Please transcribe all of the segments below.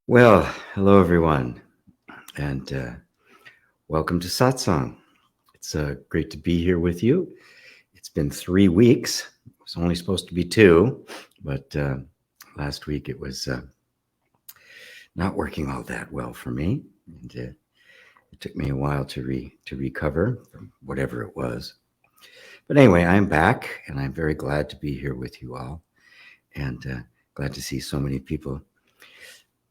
Well, hello everyone, and welcome to Satsang. It's great to be here with you. It's been 3 weeks. It was only supposed to be two, but last week it was not working all that well for me, and it took me a while to recover from whatever it was. But anyway, I'm back, and I'm very glad to be here with you all, and glad to see so many people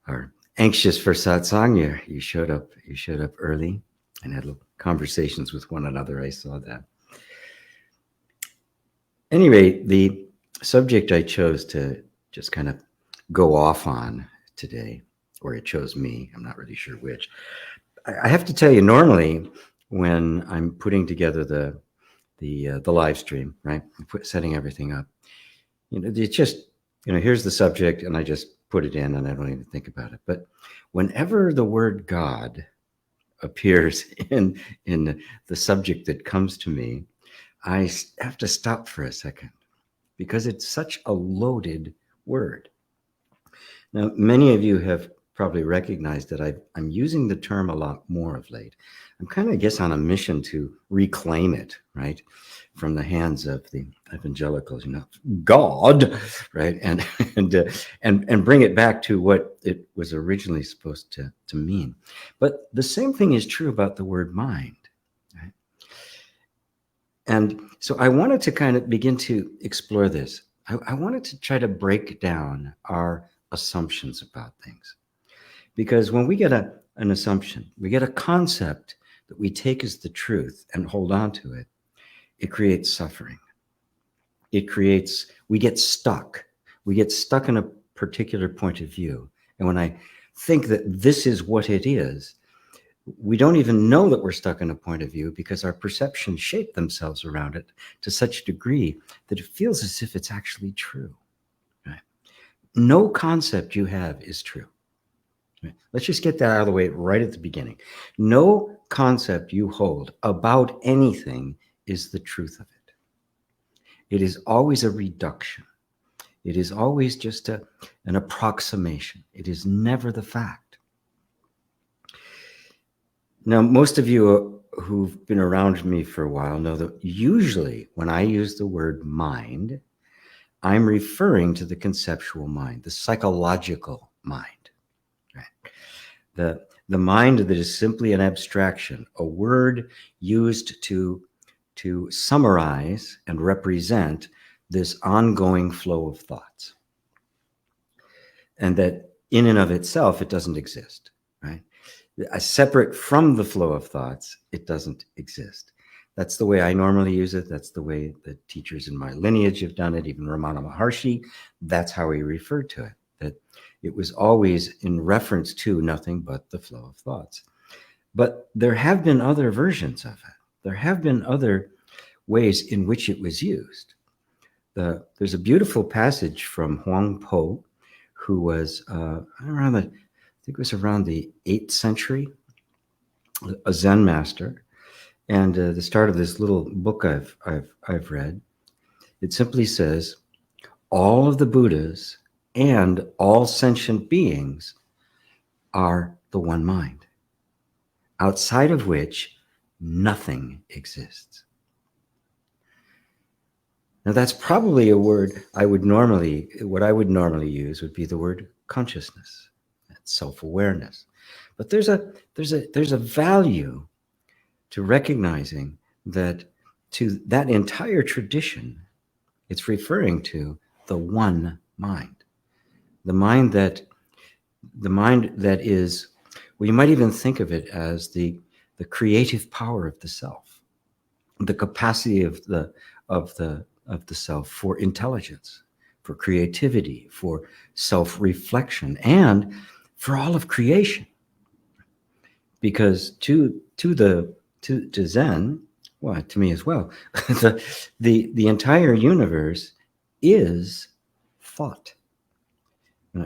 are anxious for satsang. You showed up. You showed up early and had little conversations with one another. I saw that. Anyway, the subject I chose to just kind of go off on today, or it chose me. I'm not really sure which. I have to tell you, normally when I'm putting together the live stream, right, setting everything up, it's just here's the subject, and I just put it in, and I don't even think about it. But whenever the word God appears in the subject that comes to me, I have to stop for a second because it's such a loaded word. Now, many of you have probably recognized that I'm using the term a lot more of late. I'm kind of, I guess, on a mission to reclaim it, right, from the hands of the evangelicals, God, right, and bring it back to what it was originally supposed to mean. But the same thing is true about the word mind, right? And so I wanted to kind of begin to explore this. I wanted to try to break down our assumptions about things. Because when we get an assumption, we get a concept that we take as the truth and hold on to it, it creates suffering. We get stuck. We get stuck in a particular point of view. And when I think that this is what it is, we don't even know that we're stuck in a point of view because our perceptions shape themselves around it to such a degree that it feels as if it's actually true. Right? No concept you have is true. Let's just get that out of the way right at the beginning. No concept you hold about anything is the truth of it. It is always a reduction. It is always just an approximation. It is never the fact. Now, most of you who've been around me for a while know that usually when I use the word mind, I'm referring to the conceptual mind, the psychological mind. The mind that is simply an abstraction, a word used to summarize and represent this ongoing flow of thoughts. And that in and of itself, it doesn't exist, right? Separate from the flow of thoughts, it doesn't exist. That's the way I normally use it. That's the way the teachers in my lineage have done it. Even Ramana Maharshi, that's how he referred to it. That it was always in reference to nothing but the flow of thoughts. But there have been other versions of it. There have been other ways in which it was used. There's a beautiful passage from Huang Po, who was around the 8th century, a Zen master. And the start of this little book I've read, it simply says, all of the Buddhas and all sentient beings are the one mind, outside of which nothing exists. Now, that's probably a word what I would normally use would be the word consciousness, self-awareness. But there's a value to recognizing that to that entire tradition, it's referring to the one mind. The mind that is, well, you might even think of it as the creative power of the self, the capacity of the self for intelligence, for creativity, for self-reflection, and for all of creation. Because to Zen, well, to me as well, the entire universe is thought.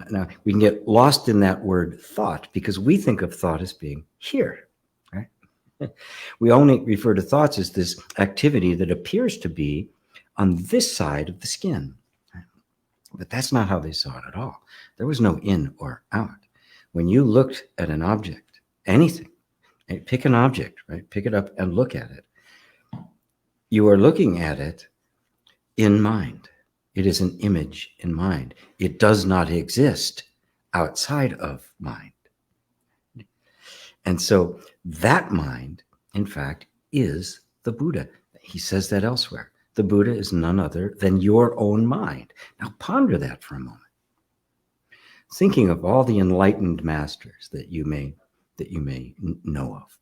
Now, we can get lost in that word thought because we think of thought as being here, right? We only refer to thoughts as this activity that appears to be on this side of the skin. But that's not how they saw it at all. There was no in or out. when you looked at an object, anything, pick an object, right? Pick it up and look at it. You are looking at it in mind. It is an image in mind. It does not exist outside of mind. And so that mind, in fact, is the Buddha. He says that elsewhere. The Buddha is none other than your own mind. Now ponder that for a moment. Thinking of all the enlightened masters that you may know of.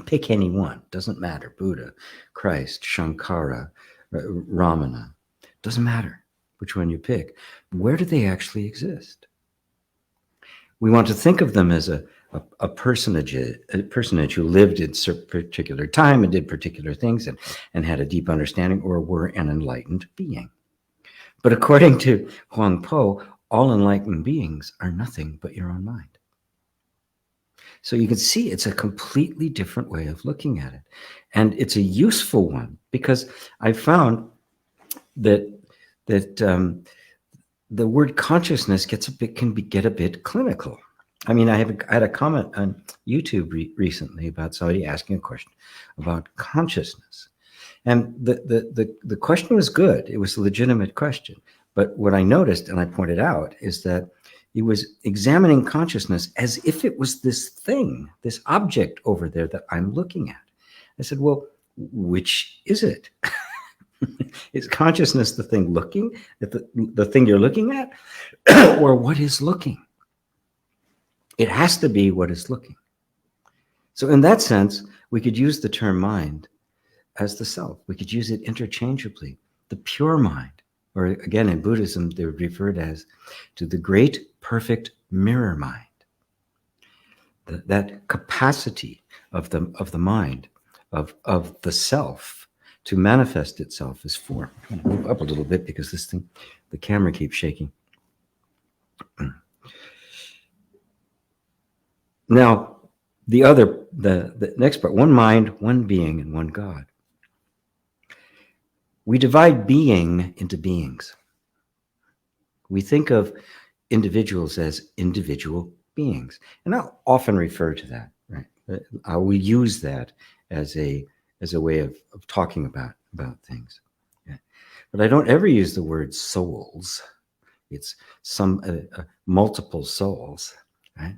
Pick any one, doesn't matter. Buddha, Christ, Shankara, Ramana, doesn't matter which one you pick. Where do they actually exist? We want to think of them as a personage who lived in a particular time and did particular things and had a deep understanding, or were an enlightened being. But according to Huang Po, all enlightened beings are nothing but your own mind. So you can see it's a completely different way of looking at it. And it's a useful one, because I found that the word consciousness can get a bit clinical. I mean, I had a comment on YouTube recently about somebody asking a question about consciousness. And the question was good. It was a legitimate question. But what I noticed, and I pointed out, is that he was examining consciousness as if it was this thing, this object over there that I'm looking at. I said, well, which is it? Is consciousness the thing looking at the thing you're looking at? Or what is looking? It has to be what is looking. So in that sense, we could use the term mind as the self. We could use it interchangeably. The pure mind, or again, in Buddhism, they're referred as to the great perfect mirror mind. That capacity of the mind, of the self, to manifest itself as form. I'm going to move up a little bit because the camera keeps shaking. Now, the next part, one mind, one being, and one God. We divide being into beings. We think of individuals as individual beings, and I'll often refer to that, right? I will use that as a way of talking about things. Yeah. But I don't ever use the word souls. It's some multiple souls, right?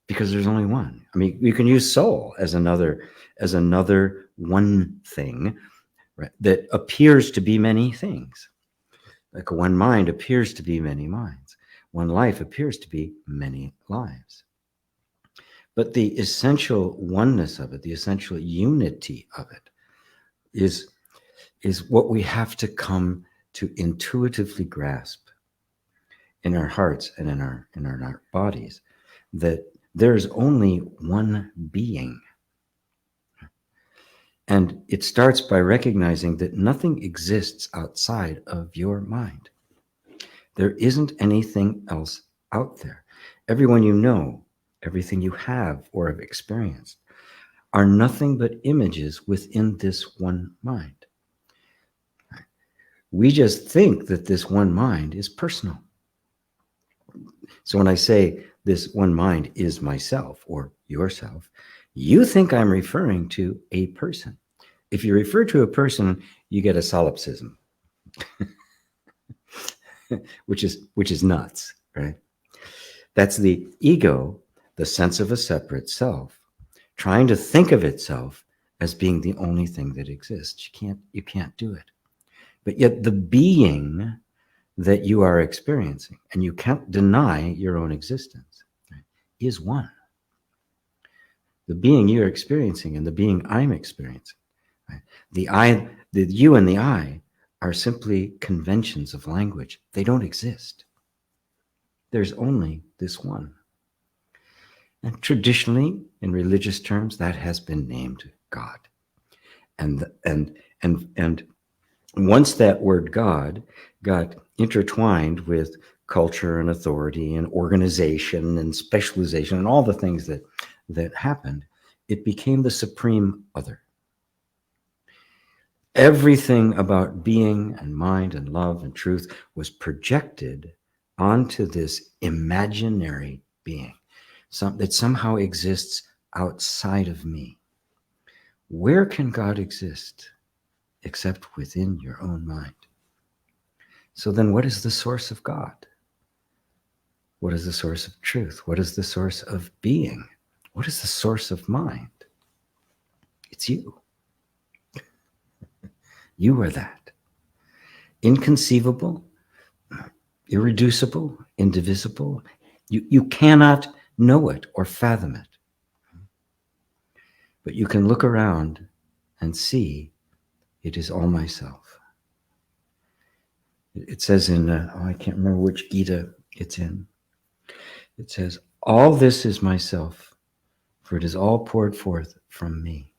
Because there's only one. I mean, you can use soul as another one thing, right, that appears to be many things. Like one mind appears to be many minds. One life appears to be many lives. But the essential oneness of it, the essential unity of it, is what we have to come to intuitively grasp in our hearts and in our bodies, that there's only one being. And it starts by recognizing that nothing exists outside of your mind. There isn't anything else out there. Everyone you know, everything you have or have experienced, are nothing but images within this one mind. We just think that this one mind is personal. So when I say this one mind is myself or yourself, you think I'm referring to a person. If you refer to a person, you get a solipsism, which is nuts, right? That's the ego, the sense of a separate self, trying to think of itself as being the only thing that exists. You can't do it. But yet the being that you are experiencing, and you can't deny your own existence, right, is one. The being you're experiencing and the being I'm experiencing, right? The you and the I are simply conventions of language. They don't exist. There's only this one. And traditionally, in religious terms, that has been named God. And once that word God got intertwined with culture and authority and organization and specialization and all the things that happened, it became the supreme other. Everything about being and mind and love and truth was projected onto this imaginary being. that somehow exists outside of me. Where can God exist except within your own mind? So then what is the source of God? What is the source of truth? What is the source of being? What is the source of mind? It's you. You are that. Inconceivable, irreducible, indivisible. You cannot know it or fathom it. But you can look around and see it is all myself. It says in, I can't remember which Gita it's in. It says, all this is myself, for it is all poured forth from me.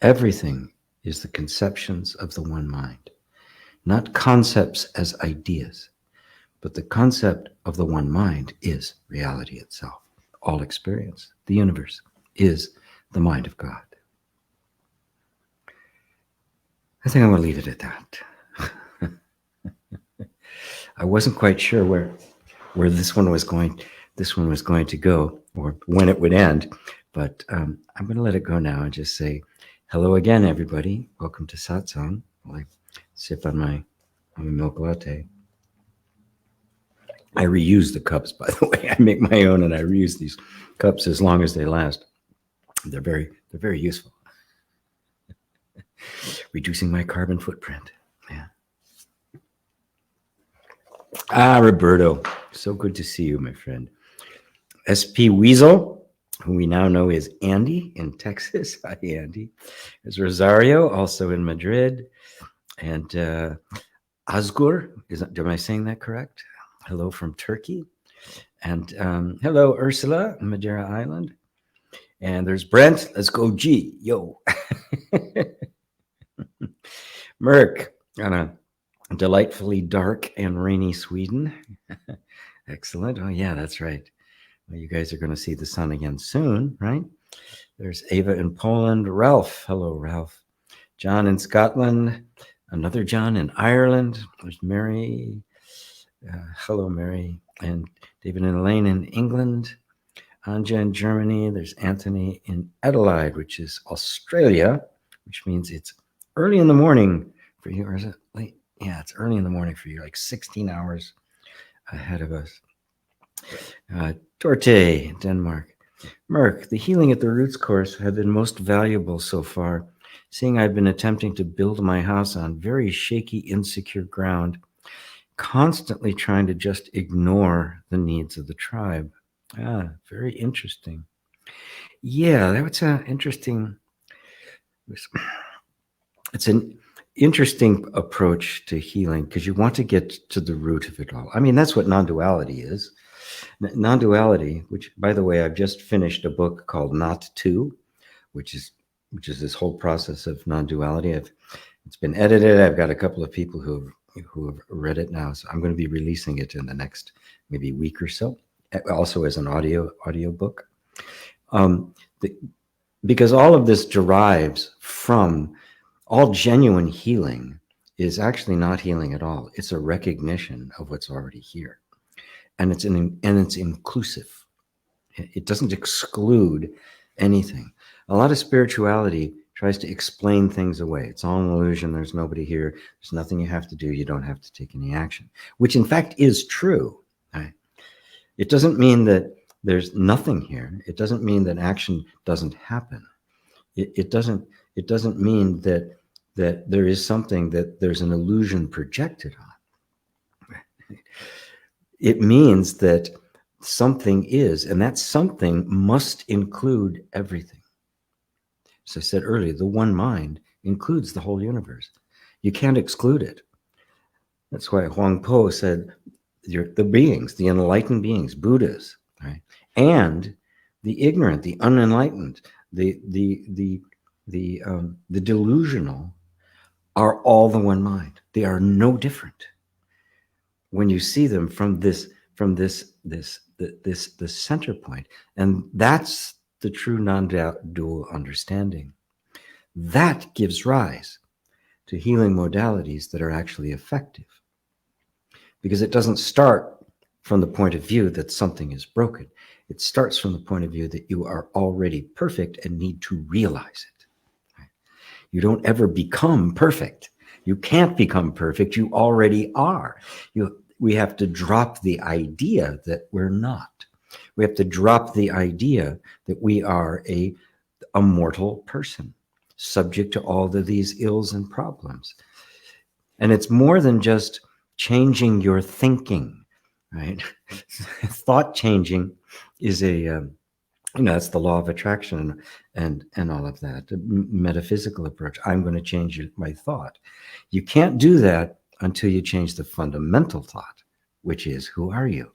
Everything is the conceptions of the one mind, not concepts as ideas, but the concept of the one mind is reality itself. All experience, the universe, is the mind of God. I think I'm going to leave it at that. I wasn't quite sure where this one was going to go, or when it would end, but I'm going to let it go now and just say hello again, everybody. Welcome to Satsang. While I sip on my milk latte. I reuse the cups, by the way. I make my own, and I reuse these cups as long as they last. They're very useful. Reducing my carbon footprint. Yeah. Roberto, so good to see you, my friend. SP Weasel, who we now know is Andy in Texas. Hi, Andy. There's Rosario, also in Madrid. And Azgur, am I saying that correct? Hello from Turkey. And hello, Ursula, Madeira Island. And there's Brent. Let's go, G. Yo. Merck, on a delightfully dark and rainy Sweden. Excellent. Oh, yeah, that's right. Well, you guys are going to see the sun again soon, right? There's Ava in Poland. Ralph. Hello, Ralph. John in Scotland. Another John in Ireland. There's Mary. Hello, Mary. And David and Elaine in England. Anja in Germany. There's Anthony in Adelaide, which is Australia, which means it's early in the morning for you. Or is it late? Yeah, it's early in the morning for you, like 16 hours ahead of us. Dorte, Denmark. Merck, the healing at the roots course have been most valuable so far, seeing I've been attempting to build my house on very shaky, insecure ground, constantly trying to just ignore the needs of the tribe. Very interesting. Yeah, that's interesting. It's an interesting approach to healing because you want to get to the root of it all. I mean, that's what non-duality is. Non-duality, which, by the way, I've just finished a book called Not To, which is this whole process of non-duality. It's been edited. I've got a couple of people who have read it now, so I'm going to be releasing it in the next maybe week or so, also as an audio book. Because all of this derives from all genuine healing is actually not healing at all. It's a recognition of what's already here. And it's inclusive. It doesn't exclude anything. A lot of spirituality tries to explain things away. It's all an illusion. There's nobody here. There's nothing you have to do. You don't have to take any action, which in fact is true. Right? It doesn't mean that there's nothing here. It doesn't mean that action doesn't happen. It doesn't mean that there is something that there's an illusion projected on. It means that something is, and that something must include everything. As I said earlier, the one mind includes the whole universe. You can't exclude it. That's why Huang Po said, the beings, the enlightened beings, Buddhas, right? And the ignorant, the unenlightened, the delusional are all the one mind. They are no different. When you see them from this center point, and that's the true non-dual understanding. That gives rise to healing modalities that are actually effective, because it doesn't start from the point of view that something is broken. It starts from the point of view that you are already perfect and need to realize it. You don't ever become perfect. You can't become perfect. You already are. We have to drop the idea that we're not. We have to drop the idea that we are a mortal person, subject to all of these ills and problems. And it's more than just changing your thinking, right? Thought changing is that's the law of attraction and all of that, the metaphysical approach. I'm going to change my thought. You can't do that until you change the fundamental thought, which is, who are you?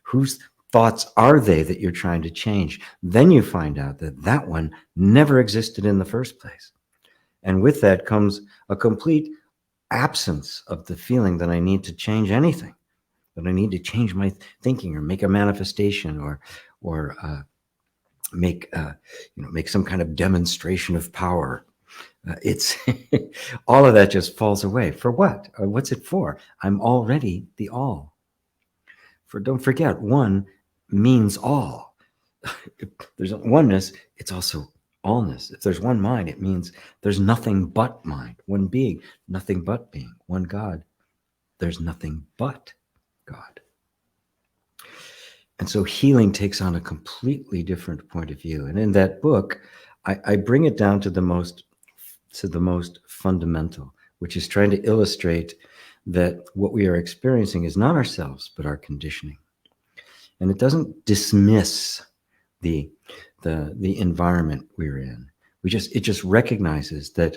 Whose thoughts are they that you're trying to change? Then you find out that that one never existed in the first place. And with that comes a complete absence of the feeling that I need to change anything, that I need to change my thinking or make a manifestation or make some kind of demonstration of power. It's all of that just falls away. For what? What's it for? I'm already the all. Don't forget, one means all. If there's oneness, it's also allness. If there's one mind, it means there's nothing but mind. One being, nothing but being. One God, there's nothing but God. And so healing takes on a completely different point of view. And in that book, I bring it down to the most fundamental, which is trying to illustrate that what we are experiencing is not ourselves, but our conditioning. And it doesn't dismiss the environment we're in. It just recognizes that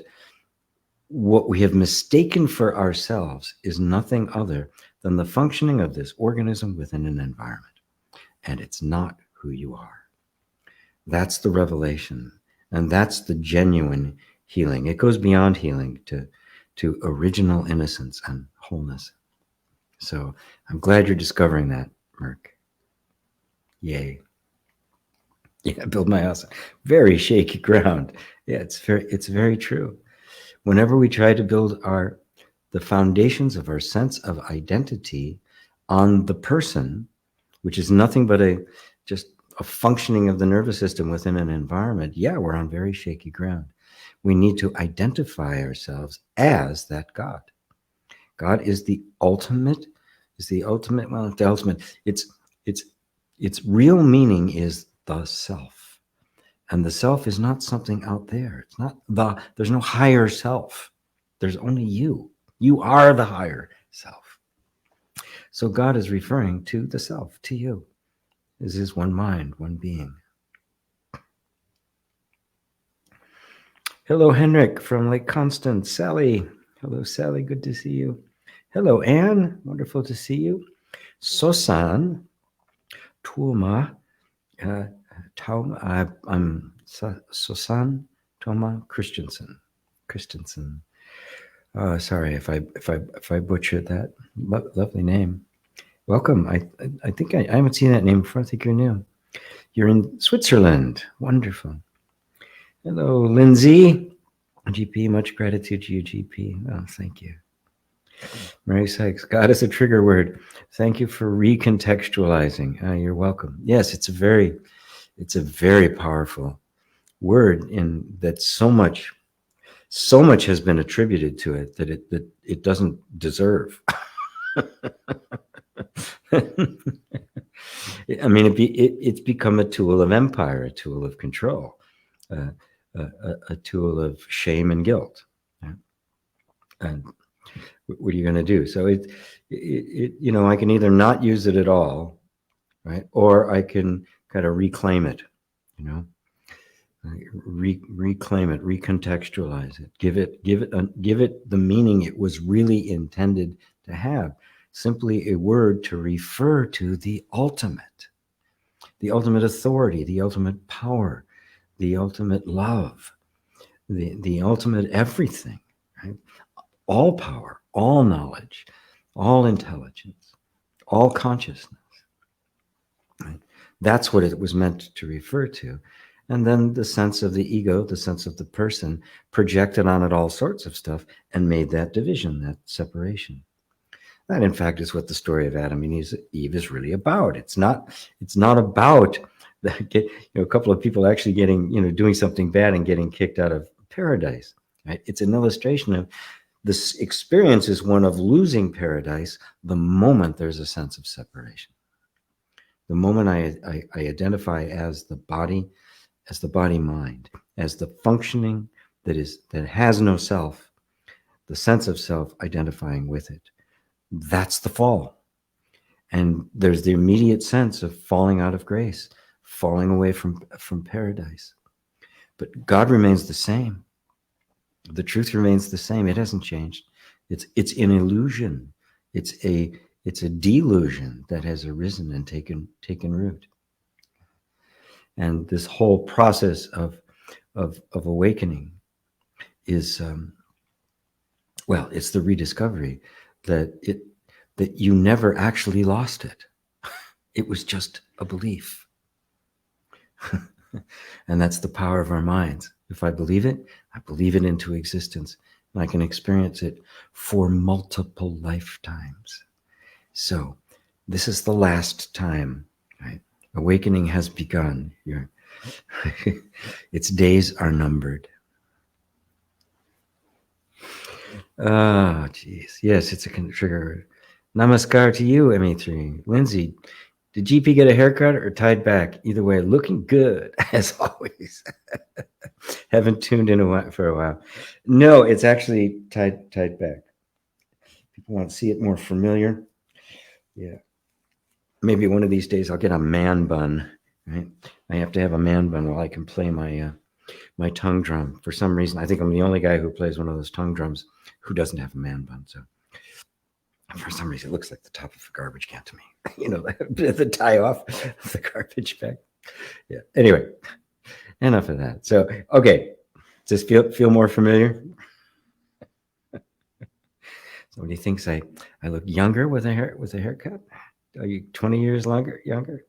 what we have mistaken for ourselves is nothing other than the functioning of this organism within an environment. And it's not who you are. That's the revelation. And that's the genuine healing. It goes beyond healing to original innocence and wholeness. So I'm glad you're discovering that, Merck. Yay. Yeah, build my house. Very shaky ground. Yeah, it's very true. Whenever we try to build the foundations of our sense of identity on the person, which is nothing but just a functioning of the nervous system within an environment, yeah, we're on very shaky ground. We need to identify ourselves as that God. God is the ultimate. Its real meaning is the self. And the self is not something out there. It's not there's no higher self. There's only you. You are the higher self. So God is referring to the self, to you. This is one mind, one being. Hello, Henrik from Lake Constance. Sally. Hello, Sally. Good to see you. Hello, Anne. Wonderful to see you. Sosan. Tuoma. I'm Sosan Toma Christensen. Sorry if I butchered that. Lovely name. Welcome. I think I haven't seen that name before. I think you're new. You're in Switzerland. Wonderful. Hello, Lindsay. GP, much gratitude to you, GP. Oh, thank you. Mary Sykes, God is a trigger word. Thank you for recontextualizing. You're welcome. Yes, it's a very powerful word in that so much has been attributed to it that it doesn't deserve. I mean, it's become a tool of empire, a tool of control, a tool of shame and guilt. Yeah? And what are you going to do? So I can either not use it at all, right, or I can kind of reclaim it, reclaim it, recontextualize it, give it the meaning it was really intended to have. Simply a word to refer to the ultimate authority, the ultimate power, the ultimate love, the ultimate everything, right? All power, all knowledge, all intelligence, all consciousness. Right? That's what it was meant to refer to. And then the sense of the ego, the sense of the person, projected on it all sorts of stuff and made that division, that separation. That, in fact, is what the story of Adam and Eve is really about. It's not about a couple of people actually getting, doing something bad and getting kicked out of paradise. Right? It's an illustration of this experience is one of losing paradise the moment there's a sense of separation. The moment I identify as the body mind, as the functioning that has no self, the sense of self identifying with it, that's the fall. And there's the immediate sense of falling out of grace, falling away from paradise. But God remains the same. The truth remains the same. It hasn't changed. It's an illusion. It's a delusion that has arisen and taken root. And this whole process of awakening is it's the rediscovery that you never actually lost it. It was just a belief. And that's the power of our minds. If I believe it into existence, and I can experience it for multiple lifetimes. So this is the last time, right? Awakening has begun. Its days are numbered. Oh, geez. Yes, it's a trigger. Namaskar to you, ME3. Lindsay, did GP get a haircut or tied back? Either way, looking good, as always. Haven't tuned in for a while. No, it's actually tied back. People want to see it more familiar. Yeah. Maybe one of these days I'll get a man bun, right? I have to have a man bun while I can play my my tongue drum. For some reason, I think I'm the only guy who plays one of those tongue drums who doesn't have a man bun. So for some reason, it looks like the top of a garbage can to me. The tie off of the garbage bag. Yeah. Anyway, enough of that. So, okay. Does this feel more familiar? Somebody thinks I look younger with a haircut. Are you 20 years younger?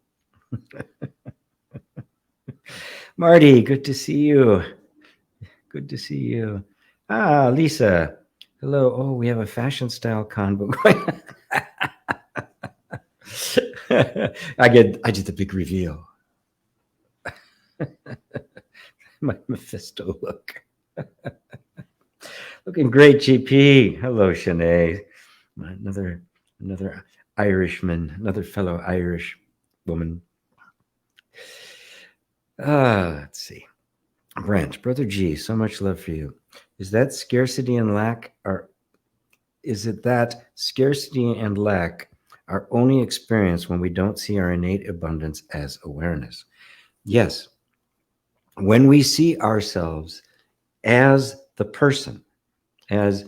Marty, good to see you. Good to see you. Ah, Lisa. Hello. Oh, we have a fashion style convo going. I did the big reveal. My Mephisto look. Looking great, GP. Hello, Shanae. Another Irishman, another fellow Irish woman. Let's see. Brent, Brother G, so much love for you. Is that scarcity and lack are only experience when we don't see our innate abundance as awareness? Yes. When we see ourselves as the person, as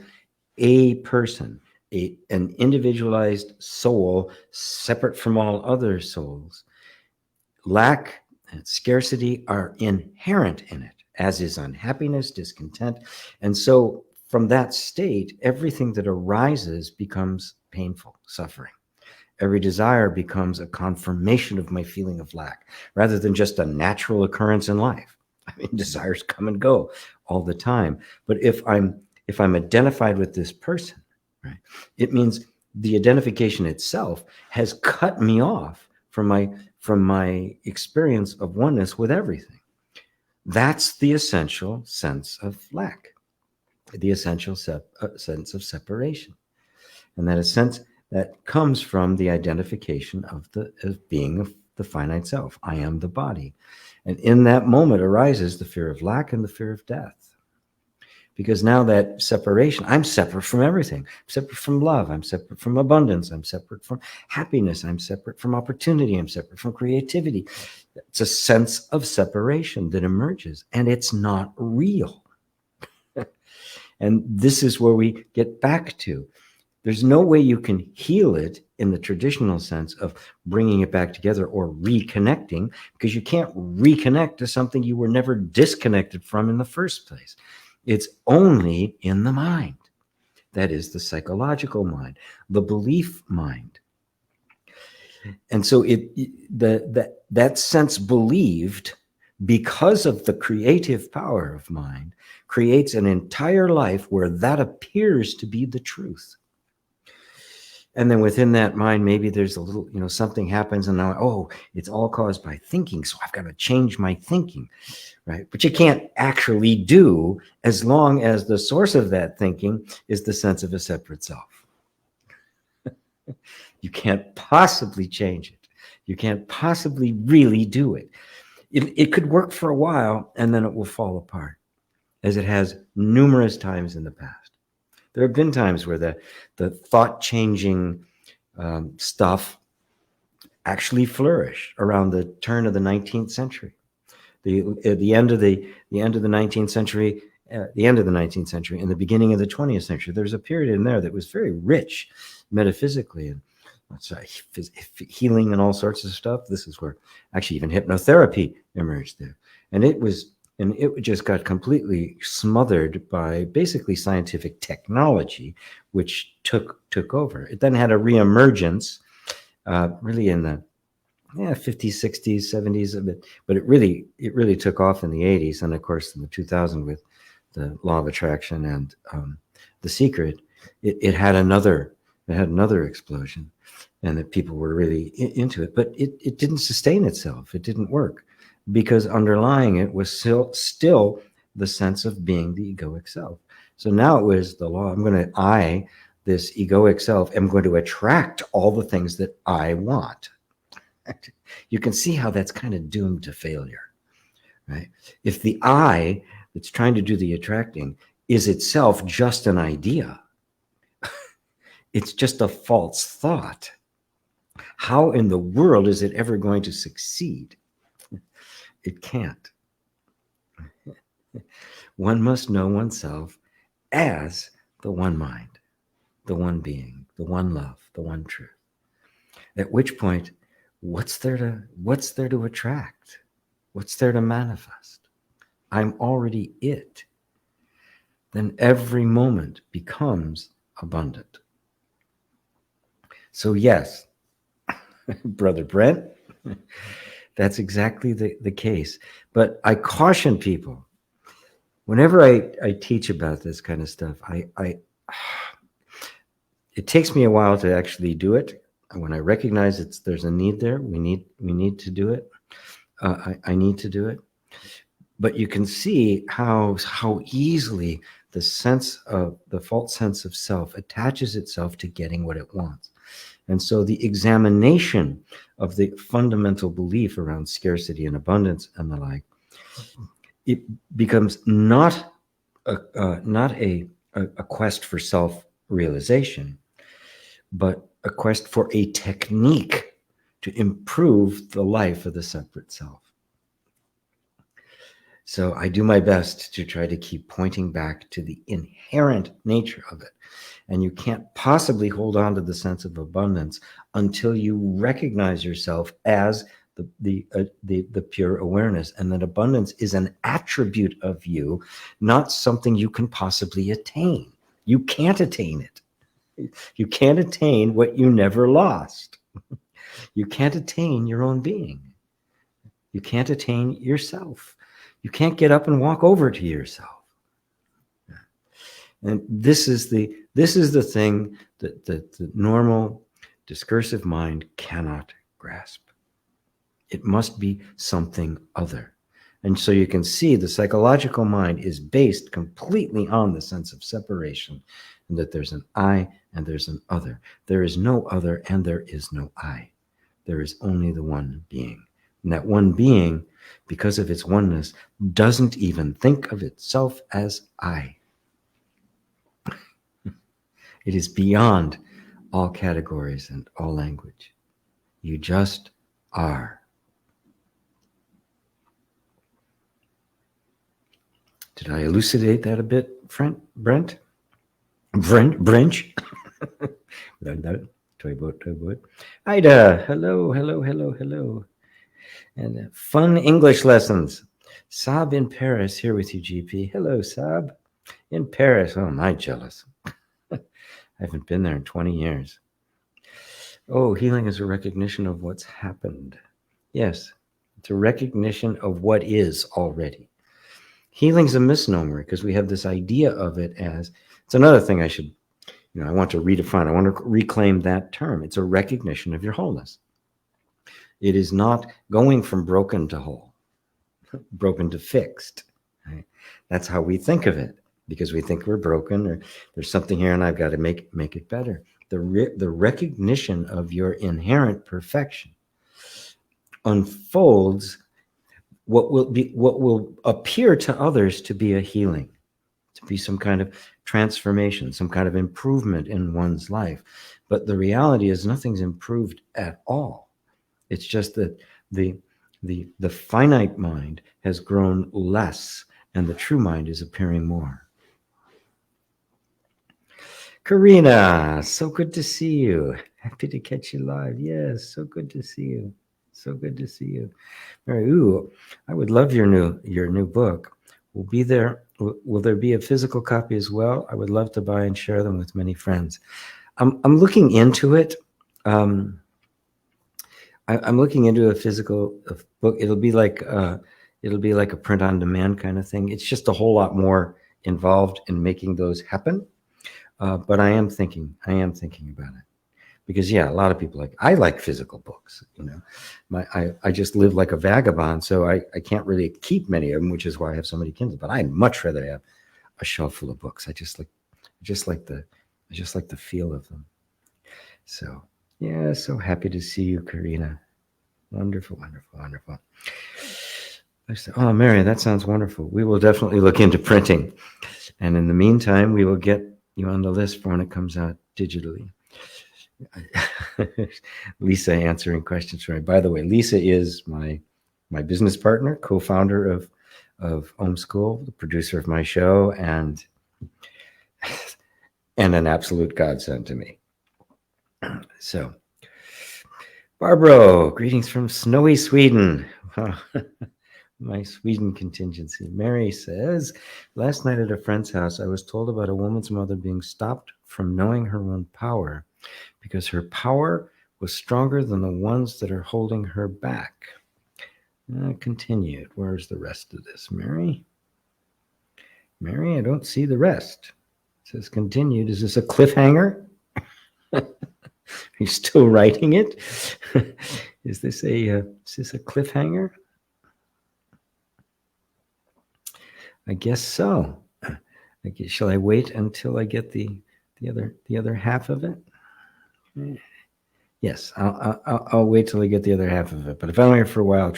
a person, an individualized soul separate from all other souls, lack and scarcity are inherent in it, as is unhappiness, discontent. And so from that state, everything that arises becomes painful, suffering. Every desire becomes a confirmation of my feeling of lack, rather than just a natural occurrence in life. I mean, desires come and go all the time. But if I'm identified with this person, right, it means the identification itself has cut me off from my experience of oneness with everything. That's the essential sense of lack, the essential sense of separation. And that a sense that comes from the identification of being the finite self. I am the body. And in that moment arises the fear of lack and the fear of death. Because now that separation, I'm separate from everything. I'm separate from love. I'm separate from abundance. I'm separate from happiness. I'm separate from opportunity. I'm separate from creativity. It's a sense of separation that emerges, and it's not real. And this is where we get back to. There's no way you can heal it in the traditional sense of bringing it back together or reconnecting, because you can't reconnect to something you were never disconnected from in the first place. It's only in the mind. That is the psychological mind, the belief mind. And so that sense believed, because of the creative power of mind, creates an entire life where that appears to be the truth. And then within that mind, maybe there's a little, something happens and now, oh, it's all caused by thinking. So I've got to change my thinking, right? But you can't actually do as long as the source of that thinking is the sense of a separate self. You can't possibly change it. You can't possibly really do it. It could work for a while and then it will fall apart, as it has numerous times in the past. There have been times where the thought-changing stuff actually flourished around the turn of the 19th century. The end of the 19th century, the end of the 19th century, and the beginning of the 20th century. There's a period in there that was very rich metaphysically and healing and all sorts of stuff. This is where actually even hypnotherapy emerged there, and it just got completely smothered by basically scientific technology, which took over. It then had a reemergence, really in the 50s, 60s, 70s, but it really took off in the 80s, and of course in the 2000s with the law of attraction and The Secret. It had another explosion, and that people were really into it, but it didn't sustain itself. It didn't work, because underlying it was still the sense of being the egoic self. So now it was the law. This egoic self, am going to attract all the things that I want. You can see how that's kind of doomed to failure, right? If the I that's trying to do the attracting is itself just an idea, it's just a false thought, how in the world is it ever going to succeed? It can't. One must know oneself as the one mind, the one being, the one love, the one truth. At which point, what's there to attract? What's there to manifest? I'm already it. Then every moment becomes abundant. So yes, Brother Brent, that's exactly the case. But I caution people, whenever I teach about this kind of stuff, it takes me a while to actually do it. When I recognize there's a need there, we need to do it. I need to do it. But you can see how easily the false sense of self attaches itself to getting what it wants. And so the examination of the fundamental belief around scarcity and abundance and the like, it becomes not a quest for self-realization, but a quest for a technique to improve the life of the separate self. So I do my best to try to keep pointing back to the inherent nature of it. And you can't possibly hold on to the sense of abundance until you recognize yourself as the pure awareness, and that abundance is an attribute of you, not something you can possibly attain. You can't attain it. You can't attain what you never lost. You can't attain your own being. You can't attain yourself. You can't get up and walk over to yourself. And this is the thing that the normal discursive mind cannot grasp. It must be something other. And so you can see the psychological mind is based completely on the sense of separation, and that there's an I and there's an other. There is no other and there is no I. There is only the one being. And that one being, because of its oneness, doesn't even think of itself as I. It is beyond all categories and all language. You just are. Did I elucidate that a bit, Brent? Brench? Toy boat. Ida, hello. And fun English lessons. Saab in Paris, here with you, GP. Hello, Saab. In Paris. Oh, am I jealous? I haven't been there in 20 years. Oh, healing is a recognition of what's happened. Yes, it's a recognition of what is already. Healing's a misnomer because we have this idea of it as, it's another thing I should I want to redefine, I want to reclaim that term. It's a recognition of your wholeness. It is not going from broken to whole, broken to fixed. Right? That's how we think of it, because we think we're broken, or there's something here and I've got to make it better. The recognition of your inherent perfection unfolds what will appear to others to be a healing, to be some kind of transformation, some kind of improvement in one's life. But the reality is nothing's improved at all. It's just that the finite mind has grown less and the true mind is appearing more. Karina, so good to see you. Happy to catch you live. Yes, so good to see you. So good to see you. Mary, ooh, I would love your new book. Will be there. Will there be a physical copy as well? I would love to buy and share them with many friends. I'm looking into it. I'm looking into a physical book. It'll be like a print on demand kind of thing. It's just a whole lot more involved in making those happen. But I am thinking about it, because a lot of people I like physical books. I just live like a vagabond, so I can't really keep many of them, which is why I have so many Kindle. But I'd much rather have a shelf full of books. I just like the feel of them. So so happy to see you, Karina. Wonderful, wonderful, wonderful. Oh, Mary, that sounds wonderful. We will definitely look into printing, and in the meantime, we will get you on the list for when it comes out digitally. Lisa answering questions for me. By the way, Lisa is my business partner, co-founder of Homeschool, the producer of my show, and an absolute godsend to me. So, Barbara, greetings from snowy Sweden. My Sweden contingency. Mary says, last night at a friend's house, I was told about a woman's mother being stopped from knowing her own power because her power was stronger than the ones that are holding her back. Continued. Where's the rest of this, Mary? Mary, I don't see the rest. It says continued. Is this a cliffhanger? Are you still writing it? Is this a cliffhanger? I guess so. Shall I wait until I get the other half of it? Yes, I'll wait till I get the other half of it. But if I'm here for a while,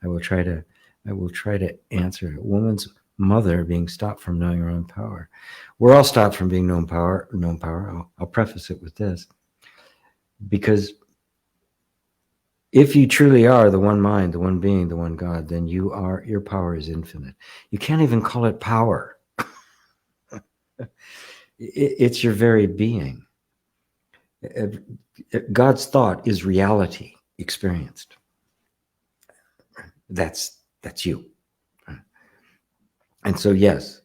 I will try to answer. A woman's mother being stopped from knowing her own power. We're all stopped from being known power. I'll preface it with this, because if you truly are the one mind, the one being, the one God, then your power is infinite. You can't even call it power. It's your very being. God's thought is reality experienced. That's you. And so, yes,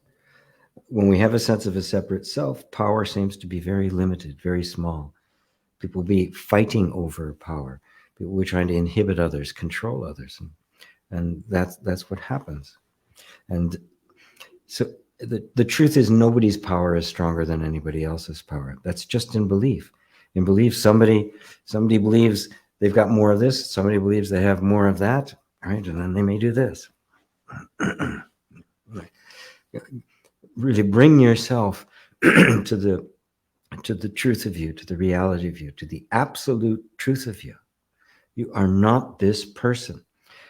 when we have a sense of a separate self, power seems to be very limited, very small. People will be fighting over power. We're trying to inhibit others, control others, and that's what happens. And so the truth is, nobody's power is stronger than anybody else's power. That's just in belief. In belief, somebody believes they've got more of this, somebody believes they have more of that, right? And then they may do this. Really bring yourself to the truth of you, to the reality of you, to the absolute truth of you. You are not this person.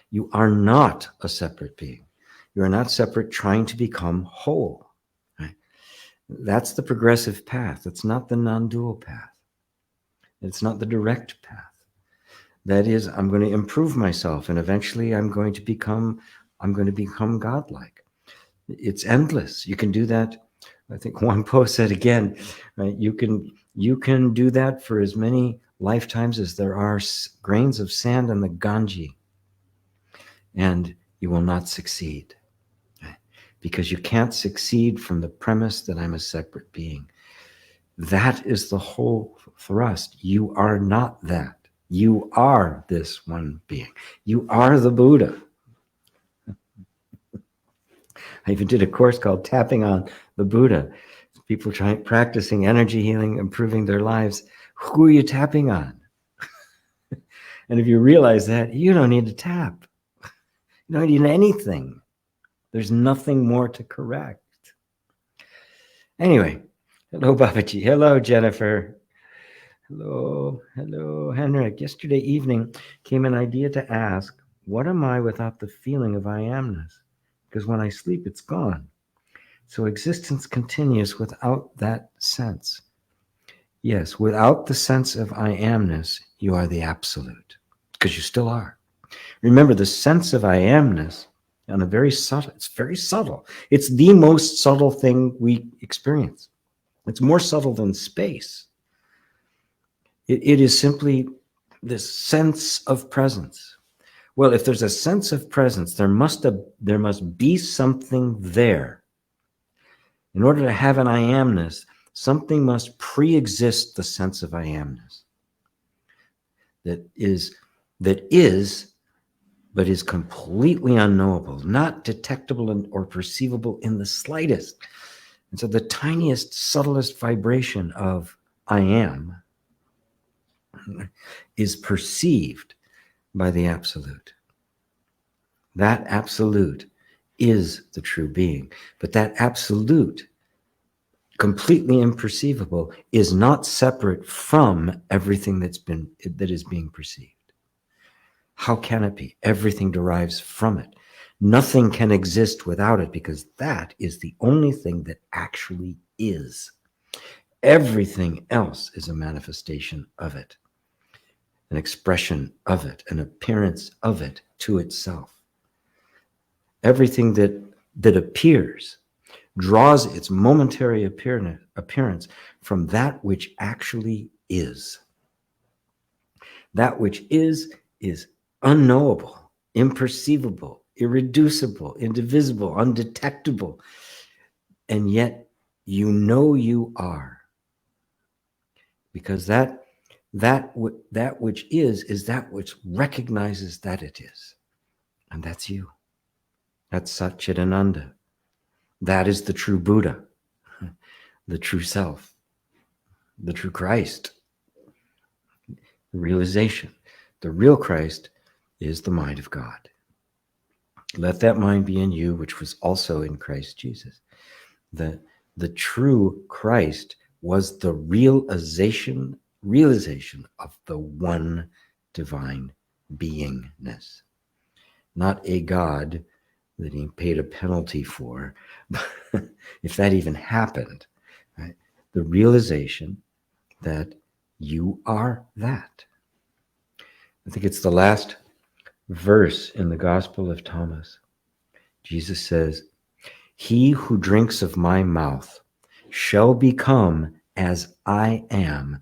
You are not a separate being. You are not separate trying to become whole. Right? That's the progressive path. It's not the non-dual path. It's not the direct path. That is, I'm going to improve myself, and eventually I'm going to become godlike. It's endless. You can do that. I think Juan Po said again, right? You can do that for as many lifetimes as there are grains of sand in the Ganges, and you will not succeed, right? Because you can't succeed from the premise that I'm a separate being. That is the whole thrust. You are not that. You are this one being. You are the Buddha. I even did a course called Tapping on the Buddha. people practicing energy healing, improving their lives. Who are you tapping on? And if you realize that, you don't need to tap. You don't need anything. There's nothing more to correct. Anyway, hello, Babaji. Hello, Jennifer. Hello, Henrik. Yesterday evening came an idea to ask, what am I without the feeling of I amness? Because when I sleep, it's gone. So existence continues without that sense. Yes, without the sense of I amness, you are the absolute, because you still are. Remember, the sense of I amness, on a very subtle, it's very subtle. It's the most subtle thing we experience. It's more subtle than space. It is simply this sense of presence. Well, if there's a sense of presence, there must be something there. In order to have an I amness, something must pre-exist the sense of I amness. That is, but is completely unknowable, not detectable or perceivable in the slightest. And so the tiniest, subtlest vibration of I am is perceived by the absolute. That absolute is the true being. But that absolute, completely imperceivable, is not separate from everything that is being perceived. How can it be? Everything derives from it. Nothing can exist without it, because that is the only thing that actually is. Everything else is a manifestation of it, an expression of it, an appearance of it to itself. Everything that appears draws its momentary appearance from that which actually is. That which is unknowable, imperceivable, irreducible, indivisible, undetectable, and yet you know you are, because that which is that which recognizes that it is, and that's you. That's Satchidananda. That is the true Buddha, the true self, the true Christ, the realization. The real Christ is the mind of God. Let that mind be in you, which was also in Christ Jesus. The true Christ was the realization of the one divine beingness, not a God that he paid a penalty for, if that even happened, right? The realization that you are that. I think it's the last verse in the Gospel of Thomas. Jesus says, "He who drinks of my mouth shall become as I am,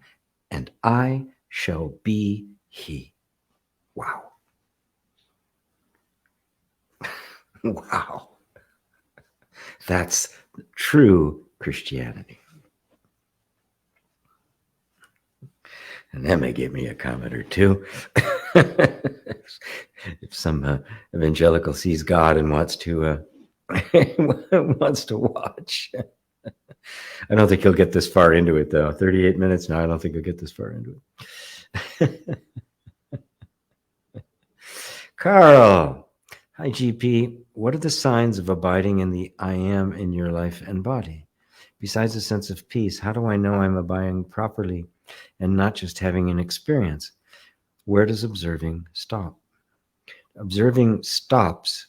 and I shall be he." Wow. Wow. That's true Christianity. And that may give me a comment or two. If some evangelical sees God and wants to watch. I don't think he'll get this far into it, though. 38 minutes now. I don't think he'll get this far into it. Carl. Hi, GP. What are the signs of abiding in the I am in your life and body? Besides a sense of peace, how do I know I'm abiding properly and not just having an experience? Where does observing stop? Observing stops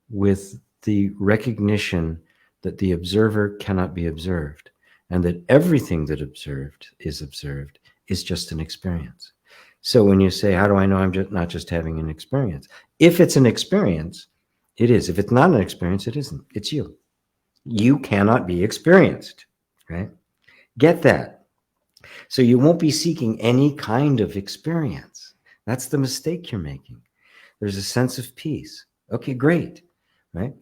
with the recognition that the observer cannot be observed, and that everything that observed is just an experience. So when you say, how do I know I'm not just having an experience? If it's an experience, it is. If it's not an experience, it isn't. It's you. You cannot be experienced, right? Get that. So you won't be seeking any kind of experience. That's the mistake you're making. There's a sense of peace. Okay, great, right?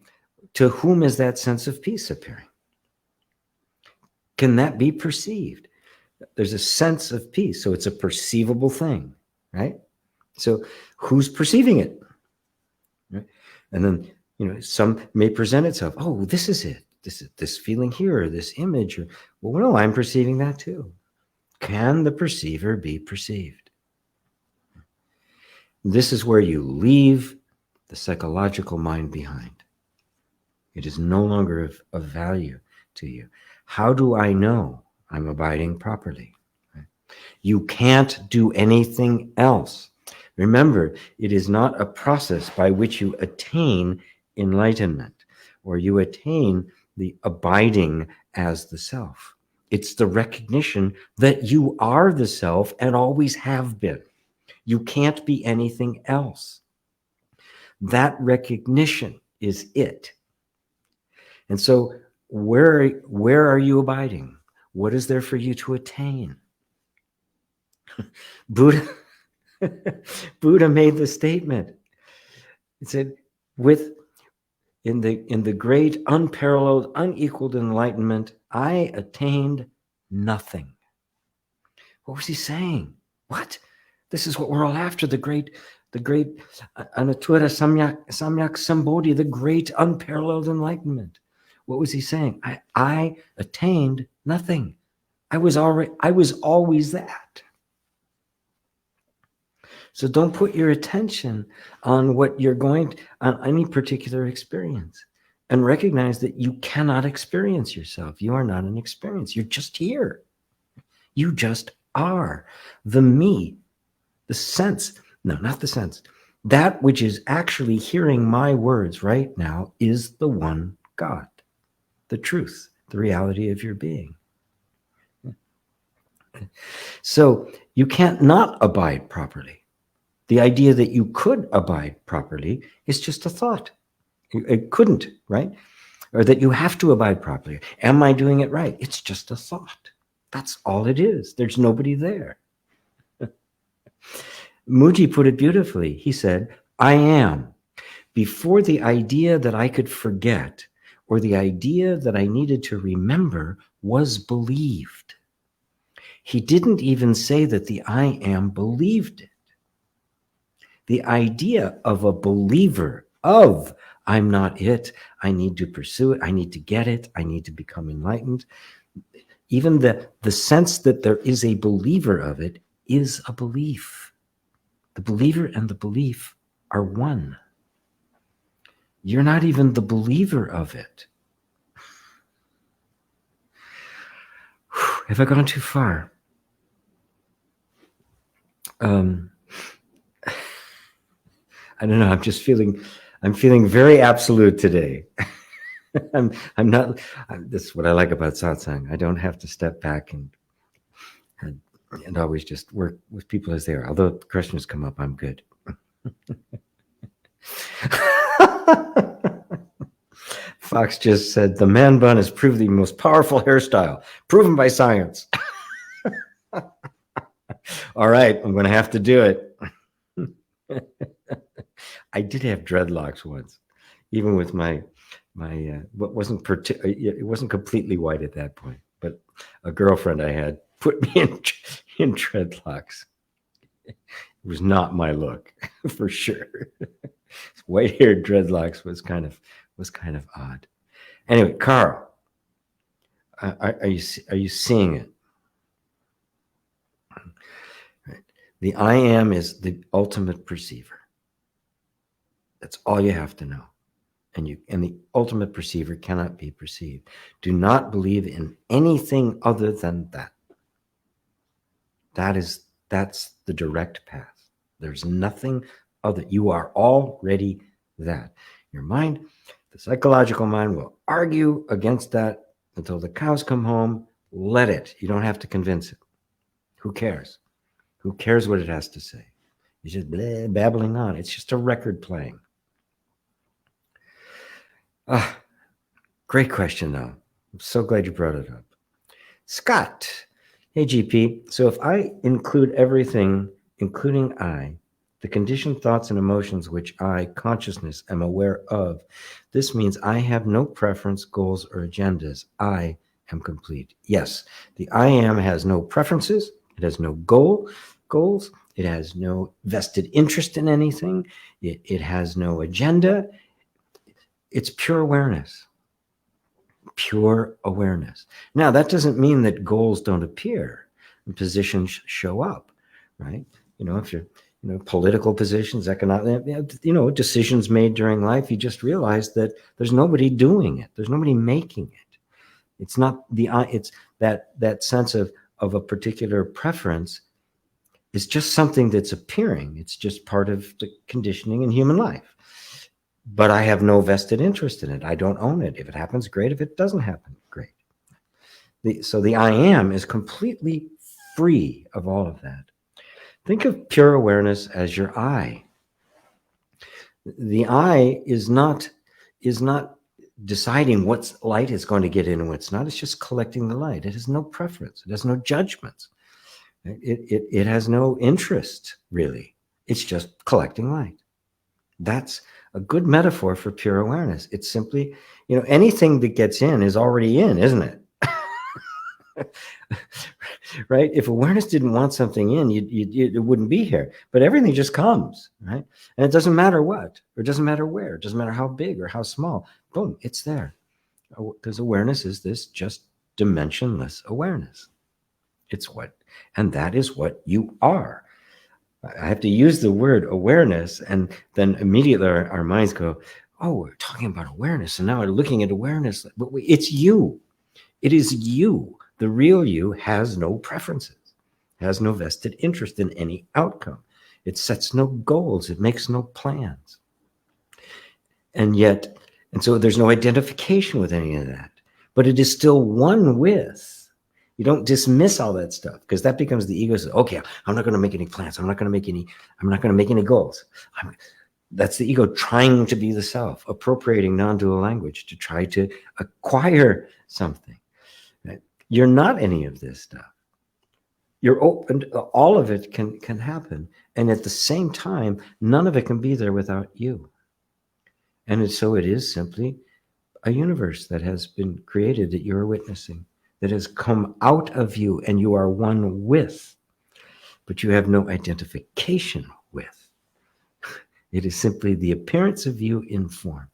To whom is that sense of peace appearing? Can that be perceived? There's a sense of peace, so it's a perceivable thing, right? So who's perceiving it? Right? And then, some may present itself. Oh, this is it. this feeling here, or this image, or, well, no, I'm perceiving that too. Can the perceiver be perceived? This is where you leave the psychological mind behind. It is no longer of value to you. How do I know I'm abiding properly? You can't do anything else. Remember, it is not a process by which you attain enlightenment or you attain the abiding as the self. It's the recognition that you are the self and always have been. You can't be anything else. That recognition is it. And so where are you abiding? What is there for you to attain? Buddha made the statement. It said, in the great, unparalleled, unequaled enlightenment, I attained nothing. What was he saying? What? This is what we're all after, the great Anattara Samyak Sambodhi, the great, unparalleled enlightenment. What was he saying? I attained nothing. I was always that. So don't put your attention on what you're on any particular experience, and recognize that you cannot experience yourself. You are not an experience. You're just here. You just are. The me, the sense, no, not the sense. That which is actually hearing my words right now is the one God, the truth, the reality of your being. So you can't not abide properly. The idea that you could abide properly is just a thought. It couldn't, right? Or that you have to abide properly. Am I doing it right? It's just a thought. That's all it is. There's nobody there. Mooji put it beautifully. He said, I am. Before the idea that I could forget or the idea that I needed to remember was believed. He didn't even say that the I am believed it. The idea of a believer of I'm not it, I need to pursue it, I need to get it, I need to become enlightened. Even the sense that there is a believer of it is a belief. The believer and the belief are one. You're not even the believer of it. Have I gone too far? I don't know. I'm feeling very absolute today. I'm not. That's what I like about satsang. I don't have to step back and always just work with people as they are. Although questions come up, I'm good. Fox just said the man bun has proved the most powerful hairstyle, proven by science. All right, I'm going to have to do it. I did have dreadlocks once, even with my what wasn't it wasn't completely white at that point, but a girlfriend I had put me in dreadlocks. It was not my look, for sure. White-haired dreadlocks was kind of odd. Anyway, Carl, are you seeing it? Right. The I am is the ultimate perceiver. That's all you have to know. And the ultimate perceiver cannot be perceived. Do not believe in anything other than that. That's the direct path. There's nothing other. You are already that. Your mind, the psychological mind, will argue against that until the cows come home. Let it. You don't have to convince it. Who cares? Who cares what it has to say? It's just babbling on. It's just a record playing. Great question, though. I'm so glad you brought it up. Scott. Hey, GP. So if I include everything, including I, the conditioned thoughts and emotions which I, consciousness, am aware of, this means I have no preference, goals, or agendas. I am complete. Yes, the I am has no preferences. It has no goals. It has no vested interest in anything. It has no agenda. It's pure awareness. pure awareness. Now, that doesn't mean that goals don't appear and positions show up, right? If you're, political positions, economic, decisions made during life, you just realize that there's nobody doing it. There's nobody making it. It's not it's that sense of a particular preference is just something that's appearing. It's just part of the conditioning in human life. But I have no vested interest in it. I don't own it. If it happens, great. If it doesn't happen, great. So the I am is completely free of all of that. Think of pure awareness as your eye. The eye is not deciding what light is going to get in and what's not. It's just collecting the light. It has no preference. It has no judgments. It has no interest, really. It's just collecting light. That's a good metaphor for pure awareness. It's simply, anything that gets in is already in, isn't it? Right? If awareness didn't want something in, it wouldn't be here. But everything just comes, right? And it doesn't matter what, or it doesn't matter where, it doesn't matter how big or how small. Boom, it's there. Because awareness is this just dimensionless awareness. And that is what you are. I have to use the word awareness, and then immediately our minds go, oh, we're talking about awareness, and now we're looking at awareness. But it's you. It is you. The real you has no preferences, has no vested interest in any outcome. It sets no goals. It makes no plans. And so there's no identification with any of that. But it is still one with. You don't dismiss all that stuff, because that becomes the ego says, okay, I'm not going to make any plans. I'm not going to make any goals. That's the ego trying to be the self, appropriating non-dual language to try to acquire something. Right? You're not any of this stuff. You're open. All of it can happen. And at the same time, none of it can be there without you. And so it is simply a universe that has been created that you're witnessing, that has come out of you, and you are one with, but you have no identification with. It is simply the appearance of you in form.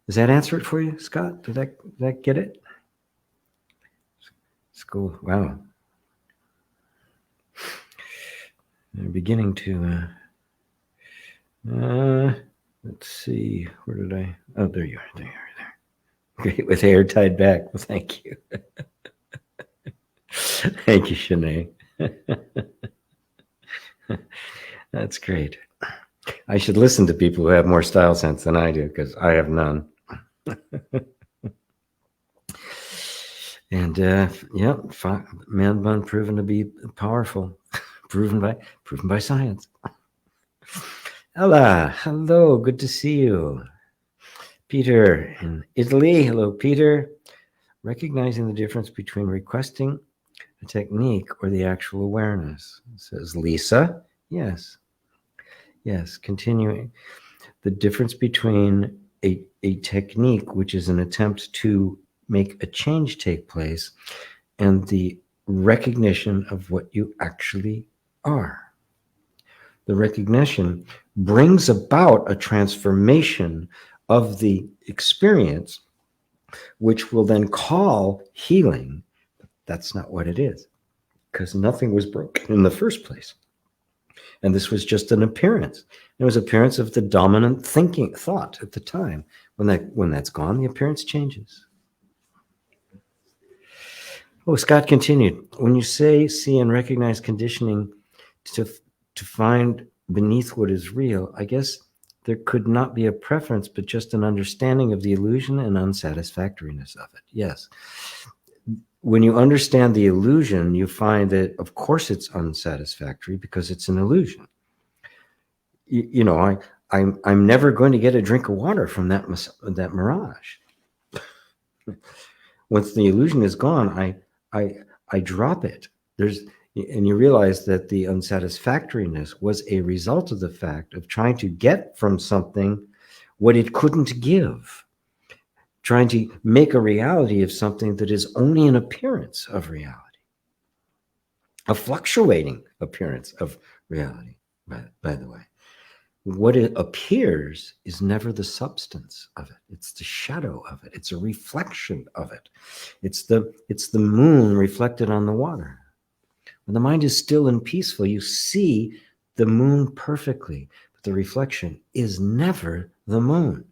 Does that answer it for you, Scott? Did that get it? It's cool. Wow. They're beginning to, let's see, where did I, oh, there you are, there. Great, with hair tied back. Well, thank you. Thank you, Shanae. That's great. I should listen to people who have more style sense than I do, because I have none. And man bun proven to be powerful, proven by science. Ella, hello, good to see you. Peter in Italy, hello, Peter. Recognizing the difference between requesting a technique or the actual awareness, says Lisa. Yes, continuing. The difference between a technique, which is an attempt to make a change take place, and the recognition of what you actually are. The recognition brings about a transformation of the experience, which will then call healing. That's not what it is, because nothing was broken in the first place. And this was just an appearance. It was appearance of the dominant thought at the time. When that's gone, the appearance changes. Oh, Scott continued. When you say, see, and recognize conditioning to find beneath what is real, I guess there could not be a preference, but just an understanding of the illusion and unsatisfactoriness of it. Yes. When you understand the illusion, you find that, of course, it's unsatisfactory because it's an illusion. I'm never going to get a drink of water from that mirage. Once the illusion is gone, I drop it. And you realize that the unsatisfactoriness was a result of the fact of trying to get from something what it couldn't give, trying to make a reality of something that is only an appearance of reality, a fluctuating appearance of reality, by the way. What it appears is never the substance of it. It's the shadow of it. It's a reflection of it. It's the moon reflected on the water. When the mind is still and peaceful, you see the moon perfectly, but the reflection is never the moon.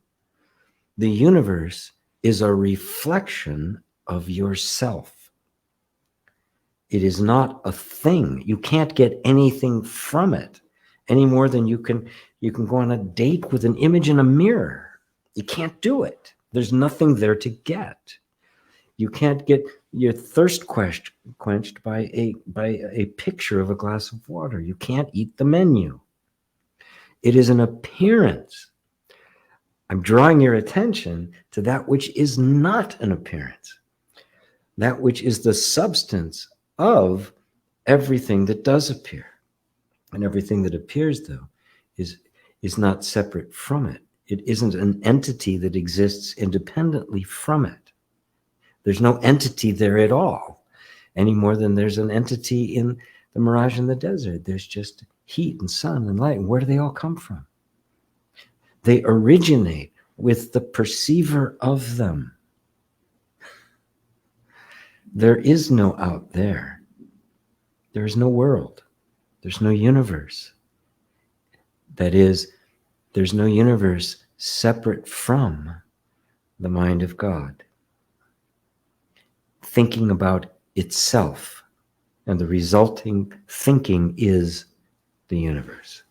The universe is a reflection of yourself. It is not a thing. You can't get anything from it any more than you can go on a date with an image in a mirror. You can't do it. There's nothing there to get. You can't get your thirst quenched by a picture of a glass of water. You can't eat the menu. It is an appearance. I'm drawing your attention to that which is not an appearance, that which is the substance of everything that does appear. And everything that appears, though, is not separate from it. It isn't an entity that exists independently from it. There's no entity there at all, any more than there's an entity in the mirage in the desert. There's just heat and sun and light. And where do they all come from? They originate with the perceiver of them. There is no out there. There is no world. There's no universe. That is, there's no universe separate from the mind of God, thinking about itself, and the resulting thinking is the universe.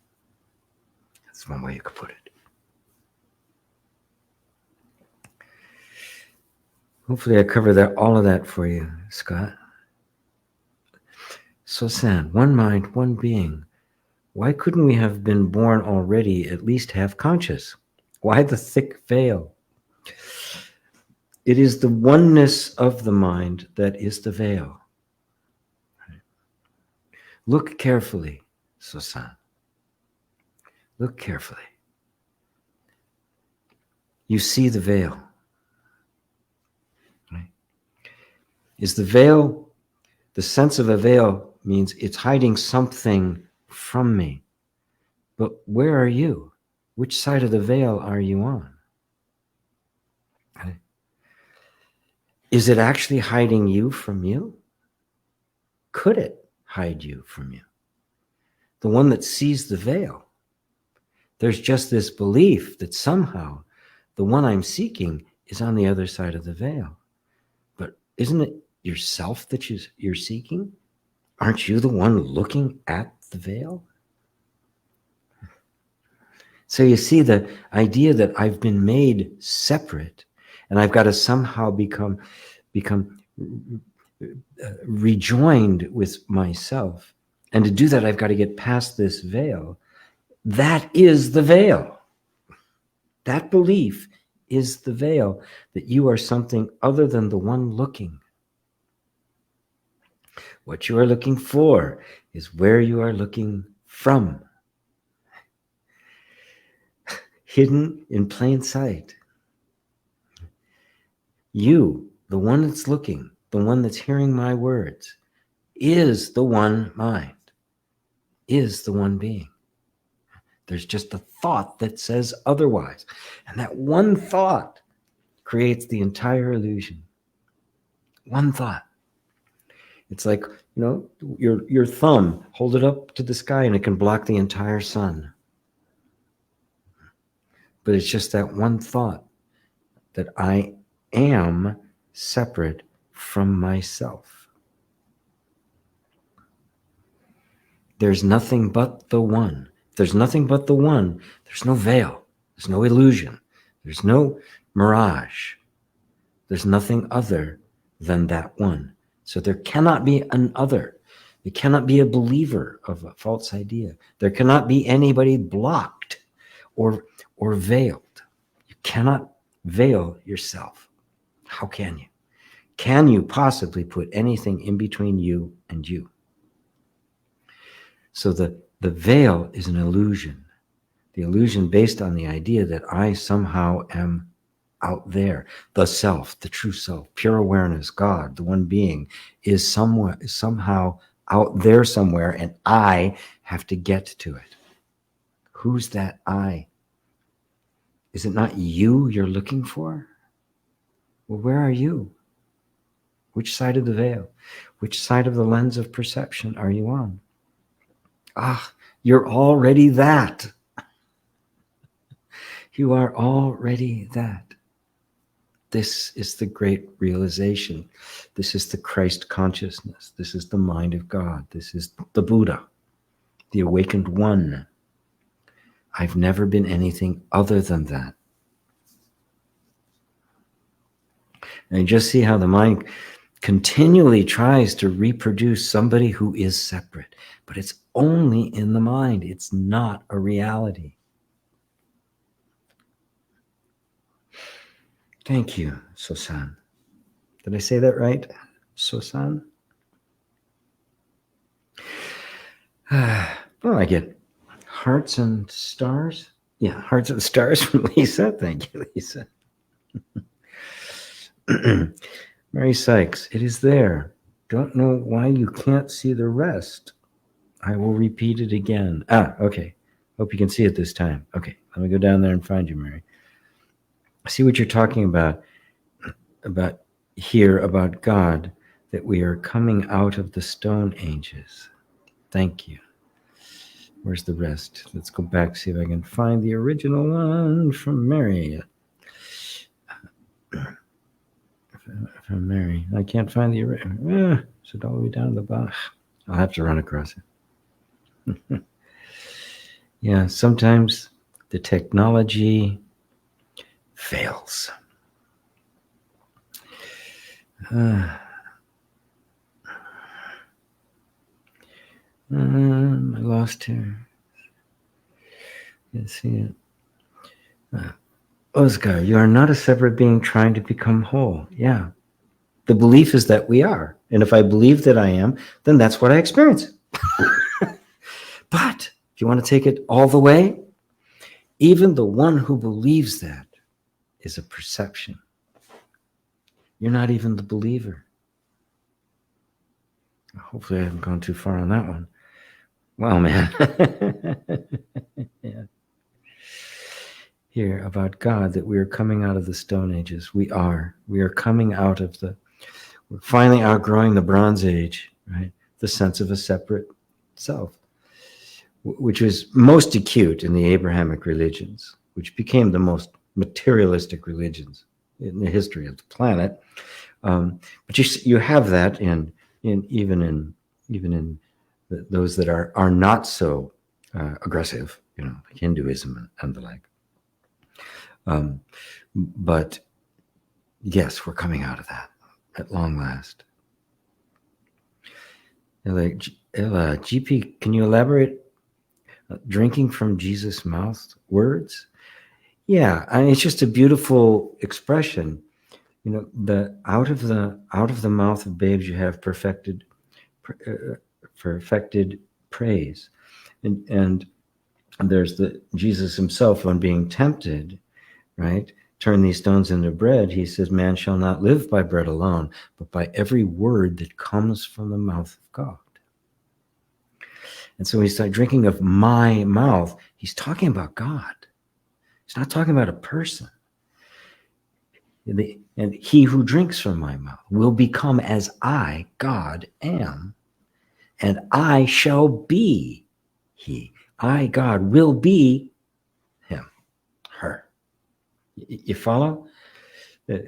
That's one way you could put it. Hopefully I covered all of that for you, Scott. So sad. One mind, one being. Why couldn't we have been born already at least half conscious? Why the thick veil? It is the oneness of the mind that is the veil. Look carefully, Susan. Look carefully. You see the veil. Right? Is the veil, the sense of a veil means it's hiding something from me. But where are you? Which side of the veil are you on? Right? Is it actually hiding you from you? Could it hide you from you? The one that sees the veil. There's just this belief that somehow the one I'm seeking is on the other side of the veil. But isn't it yourself that you're seeking? Aren't you the one looking at the veil? So you see the idea that I've been made separate and I've got to somehow become rejoined with myself. And to do that, I've got to get past this veil. That is the veil. That belief is the veil, that you are something other than the one looking. What you are looking for is where you are looking from. Hidden in plain sight. You, the one that's looking, the one that's hearing my words, is the one mind, is the one being. There's just a thought that says otherwise. And that one thought creates the entire illusion. One thought. It's like, your thumb, hold it up to the sky and it can block the entire sun. But it's just that one thought that I am separate from myself. There's nothing but the one. If there's nothing but the one, there's no veil. There's no illusion. There's no mirage. There's nothing other than that one. So there cannot be an other. There cannot be a believer of a false idea. There cannot be anybody blocked or veiled. You cannot veil yourself. How can you? Can you possibly put anything in between you and you? So the veil is an illusion. The illusion based on the idea that I somehow am out there. The self, the true self, pure awareness, God, the one being, is somehow out there somewhere, and I have to get to it. Who's that I? Is it not you you're looking for? Well, where are you? Which side of the veil? Which side of the lens of perception are you on? Ah, you're already that. You are already that. This is the great realization. This is the Christ consciousness. This is the mind of God. This is the Buddha, the awakened one. I've never been anything other than that. And you just see how the mind continually tries to reproduce somebody who is separate, but it's only in the mind. It's not a reality. Thank you, Sosan. Did I say that right? Sosan? Oh, I get hearts and stars. Yeah, hearts and stars from Lisa. Thank you, Lisa. Mary Sykes, it is there. Don't know why you can't see the rest. I will repeat it again. Okay. Hope you can see it this time. Okay, let me go down there and find you, Mary. See what you're talking about here, about God, that we are coming out of the Stone Ages. Thank you. Where's the rest? Let's go back, see if I can find the original one from Mary. From Mary. I can't find the original. Is it all the way down to the bottom? I'll have to run across it. Yeah, sometimes the technology fails. I lost her. Can't see it. Oscar, you are not a separate being trying to become whole. Yeah. The belief is that we are. And if I believe that I am, then that's what I experience. But if you want to take it all the way, even the one who believes that is a perception. You're not even the believer. Hopefully I haven't gone too far on that one. Wow, man. Yeah. Here about God, that we are coming out of the Stone Ages. We are coming out of we're finally outgrowing the Bronze Age, right? The sense of a separate self, which was most acute in the Abrahamic religions, which became the most materialistic religions in the history of the planet. But you have that in those that are not so aggressive, like Hinduism and the like. But yes, we're coming out of that at long last. Ella, GP, can you elaborate? Drinking from Jesus' mouth, words? Yeah, I mean, it's just a beautiful expression. The out of the mouth of babes you have perfected praise, and there's the Jesus himself on being tempted, right? Turn these stones into bread. He says, man shall not live by bread alone, but by every word that comes from the mouth of God. And so when he's drinking of my mouth, he's talking about God. He's not talking about a person. And he who drinks from my mouth will become as I, God, am, and I shall be he. I, God, will be him, her. You follow?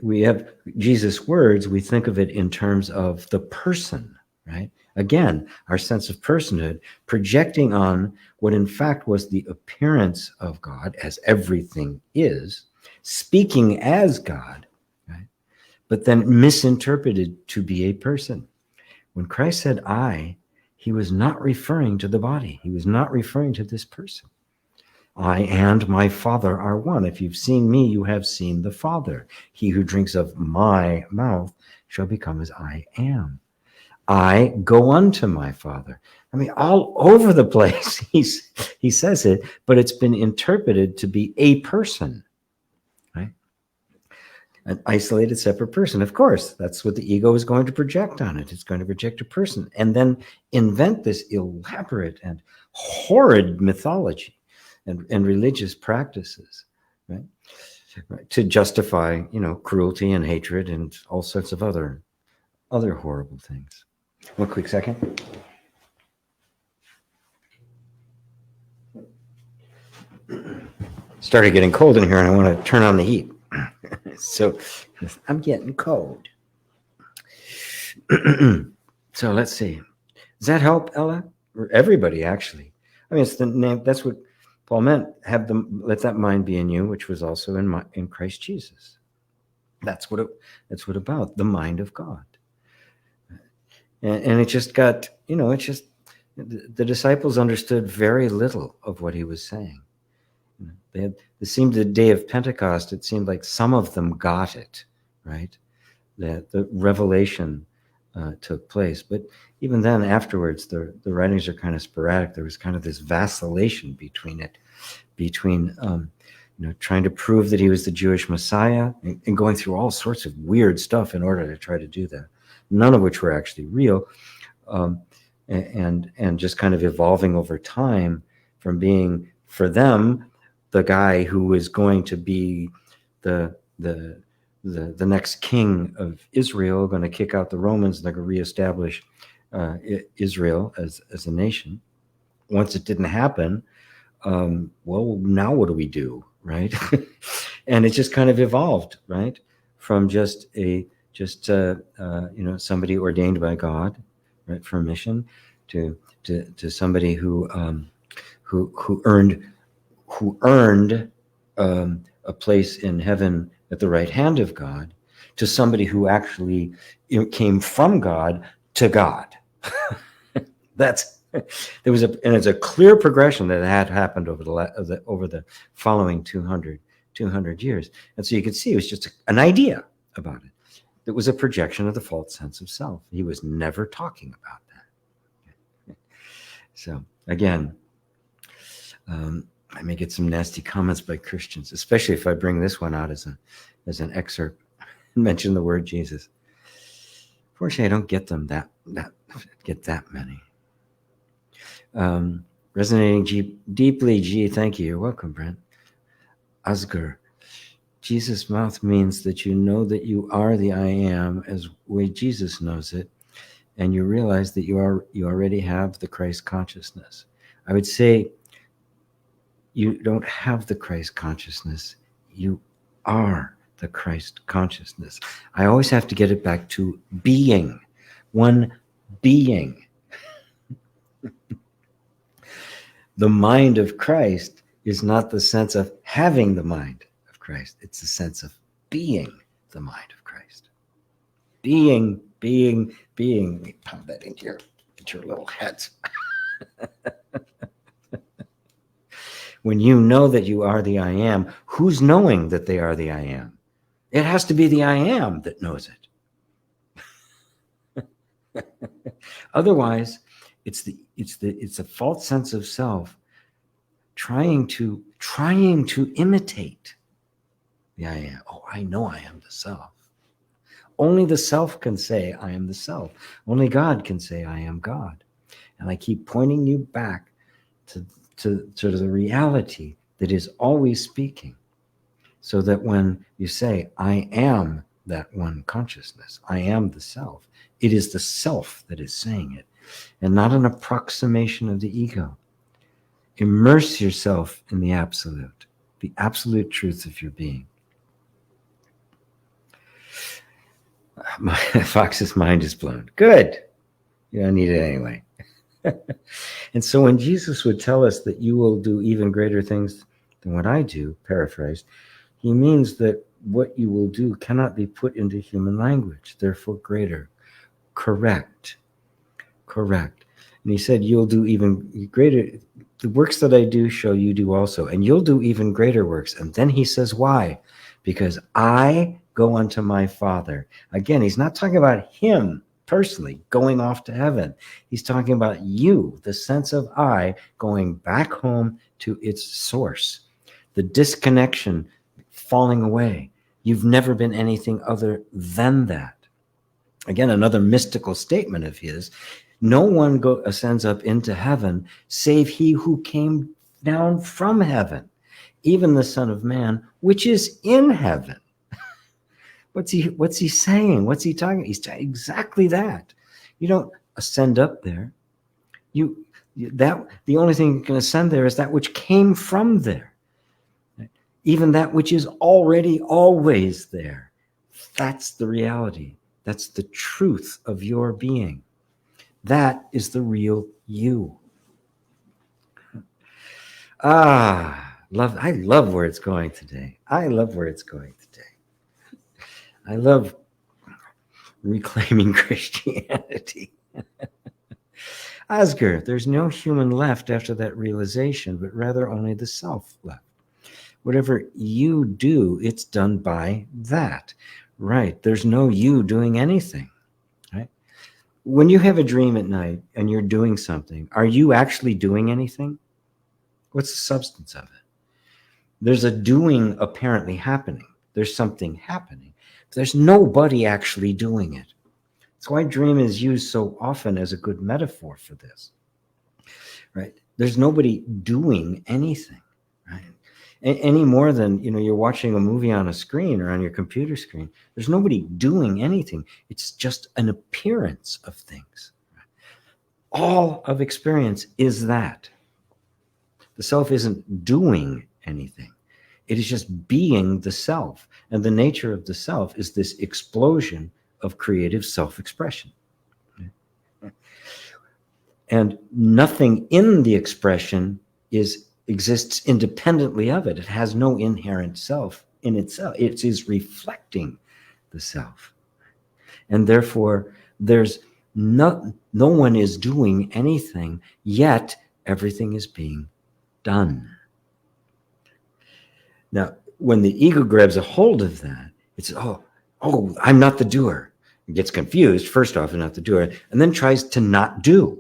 We have Jesus' words, we think of it in terms of the person, right? Again, our sense of personhood projecting on what in fact was the appearance of God, as everything is, speaking as God, right? But then misinterpreted to be a person. When Christ said I, he was not referring to the body. He was not referring to this person. I and my Father are one. If you've seen me, you have seen the Father. He who drinks of my mouth shall become as I am. I go unto my Father. I mean, all over the place, he says it, but it's been interpreted to be a person, right? An isolated, separate person. Of course, that's what the ego is going to project on it. It's going to project a person and then invent this elaborate and horrid mythology and religious practices, right? Right, to justify, cruelty and hatred and all sorts of other horrible things. One quick second. Started getting cold in here, and I want to turn on the heat. So I'm getting cold. So let's see. Does that help, Ella? Or everybody, actually. I mean, it's the name. That's what Paul meant. Let that mind be in you, which was also in Christ Jesus. That's what about the mind of God. And it just got, the disciples understood very little of what he was saying. It seemed the day of Pentecost, it seemed like some of them got it, right? That the revelation took place. But even then, afterwards, the writings are kind of sporadic. There was kind of this vacillation between trying to prove that he was the Jewish Messiah and going through all sorts of weird stuff in order to try to do that, none of which were actually real, and just kind of evolving over time from being, for them, the guy who was going to be the next king of Israel, going to kick out the Romans, and they're going to reestablish Israel as a nation. Once it didn't happen, well, now what do we do, right? And it just kind of evolved, right, from just somebody ordained by God, right, for a mission, to somebody who earned a place in heaven at the right hand of God, to somebody who actually came from God to God. It's a clear progression that had happened over the following 200 years. And so you could see it was just an idea about it. It was a projection of the false sense of self. He was never talking about that. So again, I may get some nasty comments by Christians, especially if I bring this one out as an excerpt and mention the word Jesus. Fortunately, I don't get them that many. Resonating deeply, G. Thank you. You're welcome, Brent. Asgar. Jesus' mouth means that you know that you are the I am as way Jesus knows it, and you realize that you already have the Christ consciousness. I would say you don't have the Christ consciousness. You are the Christ consciousness. I always have to get it back to being. One being. The mind of Christ is not the sense of having the mind of Christ. It's the sense of being the mind of Christ. Being. Let me pound that into your little heads. When you know that you are the I am, who's knowing that they are the I am? It has to be the I am that knows it. Otherwise, it's a false sense of self trying to imitate the I am. Oh, I know I am the self. Only the self can say I am the self. Only God can say I am God. And I keep pointing you back to the reality that is always speaking, so that when you say I am that one consciousness, I am the self, it is the self that is saying it, and not an approximation of the ego. Immerse yourself in the absolute truth of your being. Fox's mind is blown. Good. You don't need it anyway. And so when Jesus would tell us that you will do even greater things than what I do, paraphrased, he means that what you will do cannot be put into human language, therefore greater. Correct. And he said, you'll do even greater. The works that I do show you do also, and you'll do even greater works. And then he says, why? Because I go unto my Father. Again, he's not talking about him personally going off to heaven. He's talking about you, the sense of I, going back home to its source. The disconnection falling away. You've never been anything other than that. Again, another mystical statement of his. No one ascends up into heaven save he who came down from heaven, even the Son of Man, which is in heaven. What's he saying? What's he talking? He's saying exactly that. You don't ascend up there. The only thing you can ascend there is that which came from there. Even that which is already always there. That's the reality. That's the truth of your being. That is the real you. I love where it's going today. I love where it's going today. I love reclaiming Christianity. Oscar, there's no human left after that realization, but rather only the self left. Whatever you do, it's done by that. Right. There's no you doing anything. Right. When you have a dream at night and you're doing something, are you actually doing anything? What's the substance of it? There's a doing apparently happening. There's something happening. But there's nobody actually doing it. That's why dream is used so often as a good metaphor for this. Right? There's nobody doing anything. Right? Any more than, you're watching a movie on a screen or on your computer screen. There's nobody doing anything. It's just an appearance of things. All of experience is that. The self isn't doing anything. It is just being the self. And the nature of the self is this explosion of creative self-expression. And nothing in the expression exists independently of it. It has no inherent self in itself. It is reflecting the self. And therefore, there's no one is doing anything, yet everything is being done. Now, when the ego grabs a hold of that, it's, oh, I'm not the doer. It gets confused, first off, and not the doer, and then tries to not do.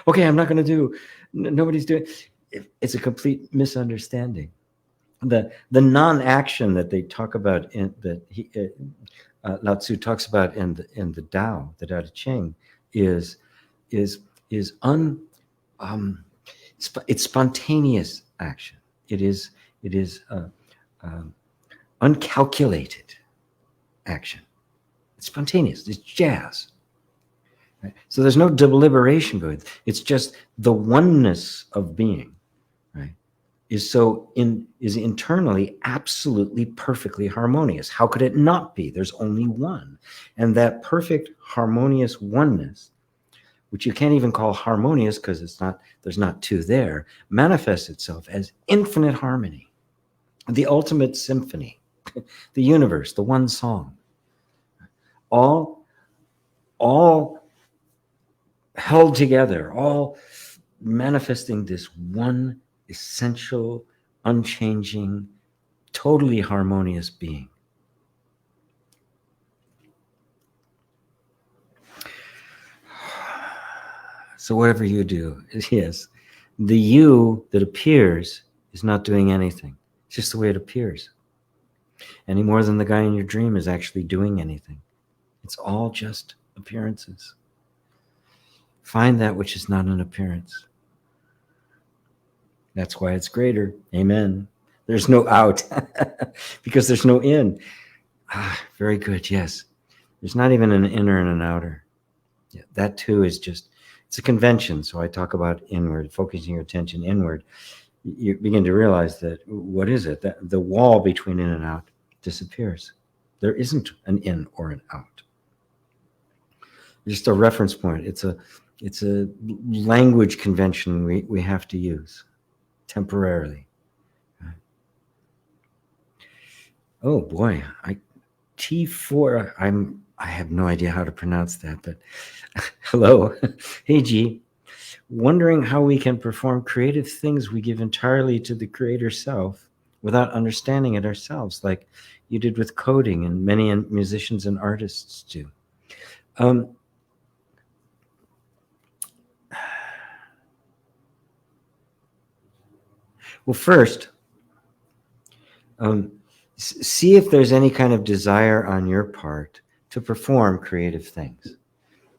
Okay, I'm not going to do. Nobody's doing. It's a complete misunderstanding. The non-action that they talk about Lao Tzu talks about in the Tao, the Tao Te Ching, is it's spontaneous action. It is uncalculated action. It's spontaneous. It's jazz. Right? So there's no deliberation going. It's just the oneness of being, right? Is internally absolutely perfectly harmonious. How could it not be? There's only one, and that perfect harmonious oneness, which you can't even call harmonious because there's not two there, manifests itself as infinite harmony, the ultimate symphony, the universe, the one song, all held together, all manifesting this one essential, unchanging, totally harmonious being. So whatever you do, yes, the you that appears is not doing anything. It's just the way it appears. Any more than the guy in your dream is actually doing anything. It's all just appearances. Find that which is not an appearance. That's why it's greater. Amen. There's no out because there's no in. Very good. Yes. There's not even an inner and an outer. Yeah, that too is just, it's a convention. So I talk about inward, focusing your attention inward. You begin to realize that, what is it? That the wall between in and out disappears. There isn't an in or an out. Just a reference point. It's a language convention we have to use temporarily. Oh boy, T4. I have no idea how to pronounce that, but hello. Hey G. Wondering how we can perform creative things we give entirely to the creator self without understanding it ourselves, like you did with coding and many musicians and artists do. Well, first, see if there's any kind of desire on your part to perform creative things,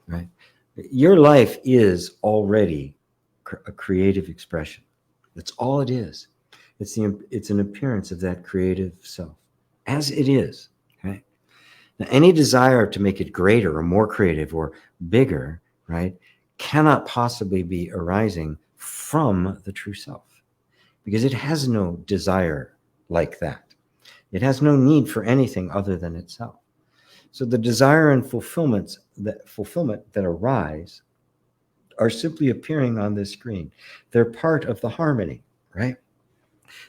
right? Your life is already a creative expression. That's all it is. It's an appearance of that creative self, as it is. Okay. Now, any desire to make it greater or more creative or bigger, right, cannot possibly be arising from the true self, because it has no desire like that. It has no need for anything other than itself. So the desire and fulfillment that arise are simply appearing on this screen. They're part of the harmony, right?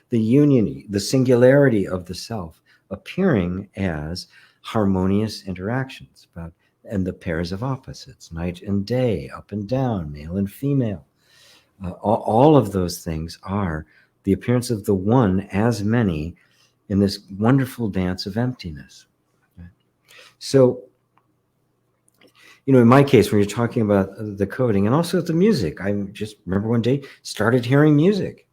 The unity, the singularity of the self appearing as harmonious interactions about, and the pairs of opposites, night and day, up and down, male and female. All of those things are the appearance of the one as many in this wonderful dance of emptiness. So, in my case, when you're talking about the coding and also the music, I just remember one day started hearing music,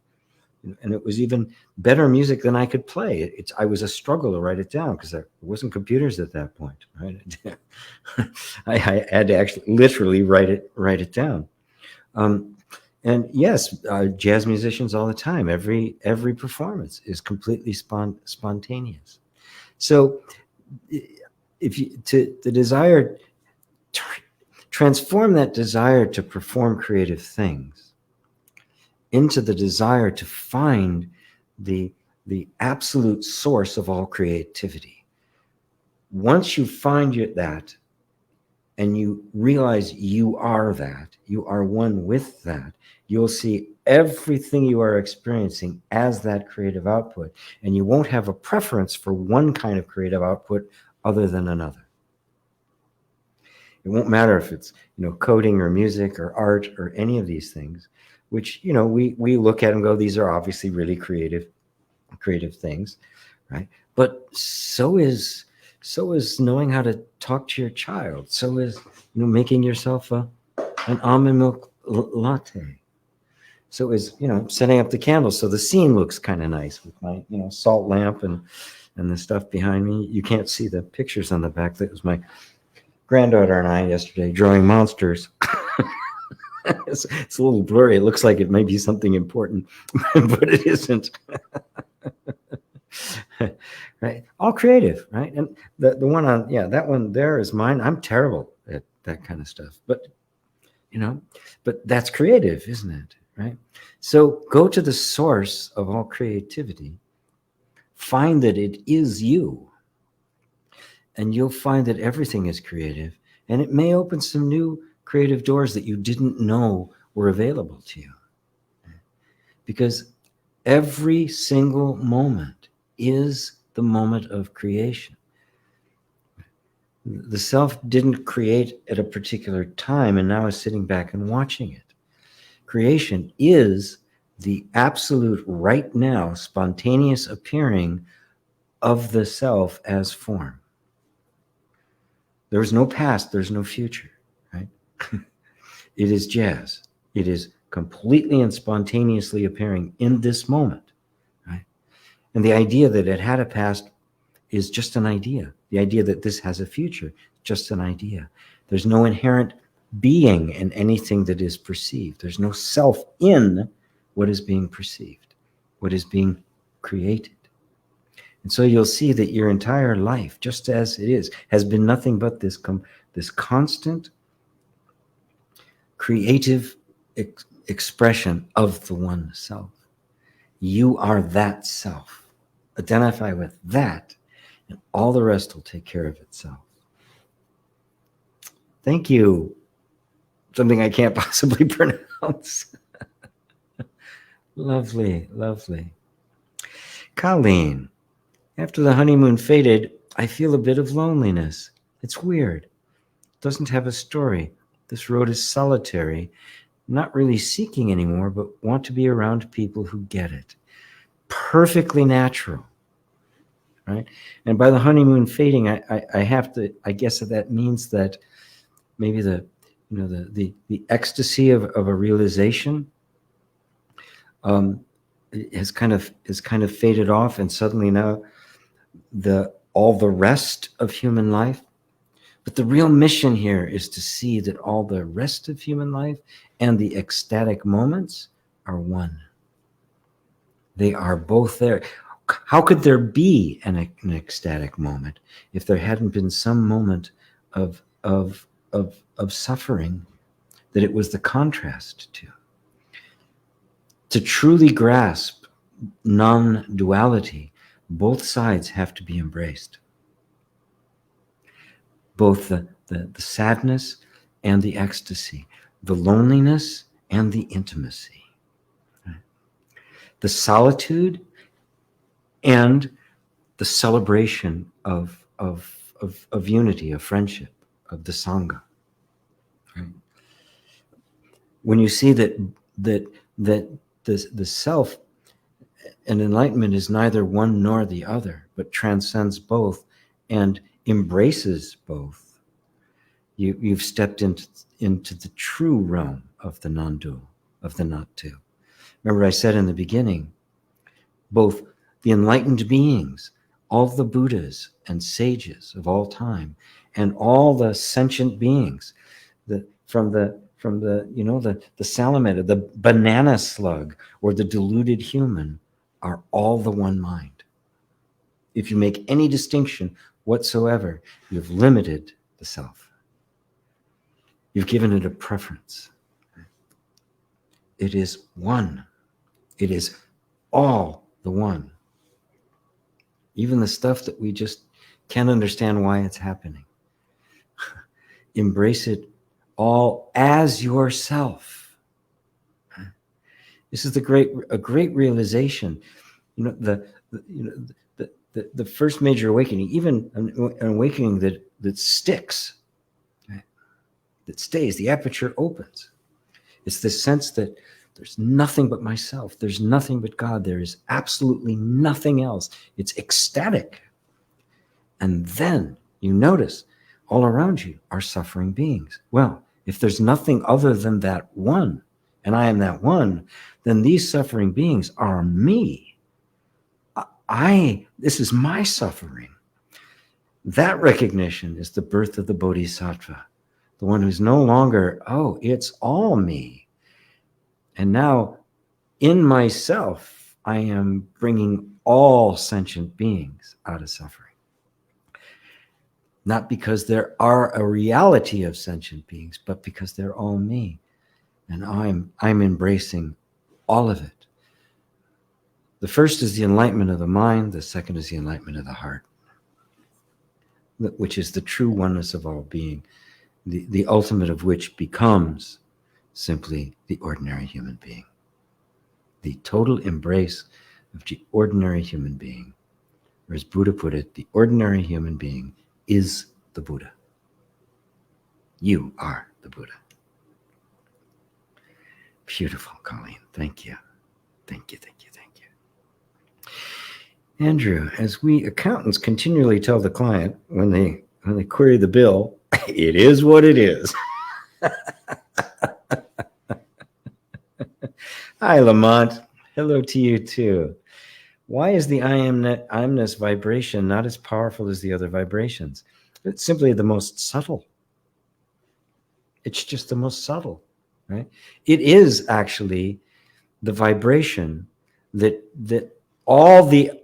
and it was even better music than I could play. I was a struggle to write it down because there wasn't computers at that point, right? I had to actually literally write it down. And yes, jazz musicians all the time. Every performance is completely spontaneous. So, if you the desire, transform that desire to perform creative things into the desire to find the absolute source of all creativity. Once you find that, and you realize you are that, you are one with that, you'll see everything you are experiencing as that creative output, and you won't have a preference for one kind of creative output other than another. It won't matter if it's, coding or music or art or any of these things, which, we look at and go, these are obviously really creative things, right? But so is knowing how to talk to your child. So is, making yourself an almond milk latte. So is, setting up the candles so the scene looks kind of nice with my, salt lamp and the stuff behind me. You can't see the pictures on the back. That was my granddaughter and I yesterday drawing monsters. It's a little blurry. It looks like it might be something important, but it isn't. Right? All creative, right? And the one on, that one there is mine. I'm terrible at that kind of stuff, but but that's creative, isn't it? Right? So go to the source of all creativity, find that it is you, and you'll find that everything is creative, and it may open some new creative doors that you didn't know were available to you. Because every single moment is the moment of creation. The self didn't create at a particular time and now is sitting back and watching it. Creation is the absolute right now spontaneous appearing of the self as form. There's no past, there's no future, right? It is jazz. It is completely and spontaneously appearing in this moment, right? And the idea that it had a past is just an idea. The idea that this has a future, just an idea. There's no inherent being in anything that is perceived. There's no self in what is being perceived, what is being created. And so you'll see that your entire life, just as it is, has been nothing but this constant creative expression of the one self. You are that self. Identify with that, and all the rest will take care of itself. Thank you. Something I can't possibly pronounce. Lovely, lovely. Colleen, after the honeymoon faded, I feel a bit of loneliness. It's weird. It doesn't have a story. This road is solitary. Not really seeking anymore, but want to be around people who get it. Perfectly natural, right? And by the honeymoon fading, I have to, I guess that means that maybe the ecstasy of a realization has kind of faded off, and suddenly now all the rest of human life, But the real mission here is to see that all the rest of human life and the ecstatic moments are one. They are both there. How could there be an ecstatic moment if there hadn't been some moment of suffering that it was the contrast to? To truly grasp non-duality, both sides have to be embraced. Both the sadness and the ecstasy, the loneliness and the intimacy, right? The solitude and the celebration of unity, of friendship, of the Sangha. Right? When you see that the self and enlightenment is neither one nor the other, but transcends both and embraces both, you've stepped into the true realm of the non-dual, of the not two. Remember I said in the beginning, both the enlightened beings, all the Buddhas and sages of all time, and all the sentient beings, from the salamander, the banana slug, or the deluded human, are all the one mind. If you make any distinction whatsoever, you've limited the self. You've given it a preference. It is one. It is all the one. Even the stuff that we just can't understand why it's happening. Embrace it all as yourself. This is a great realization. The first major awakening, even an awakening that sticks, right? That stays, the aperture opens. It's the sense that there's nothing but myself. There's nothing but God. There is absolutely nothing else. It's ecstatic. And then you notice all around you are suffering beings. Well, if there's nothing other than that one, and I am that one, then these suffering beings are me. This is my suffering. That recognition is the birth of the bodhisattva, the one who's no longer, oh, it's all me. And now, in myself, I am bringing all sentient beings out of suffering. Not because there are a reality of sentient beings, but because they're all me. And I'm embracing all of it. The first is the enlightenment of the mind. The second is the enlightenment of the heart, which is the true oneness of all being, the ultimate of which becomes simply the ordinary human being. The total embrace of the ordinary human being. Or as Buddha put it, the ordinary human being is the Buddha. You are the Buddha. Beautiful, Colleen. Thank you. Thank you, thank you, thank you. Andrew, as we accountants continually tell the client when they query the bill, it is what it is. Hi, Lamont. Hello to you too. Why is the I-amness vibration not as powerful as the other vibrations? It's simply the most subtle. It's just the most subtle, right? It is actually the vibration that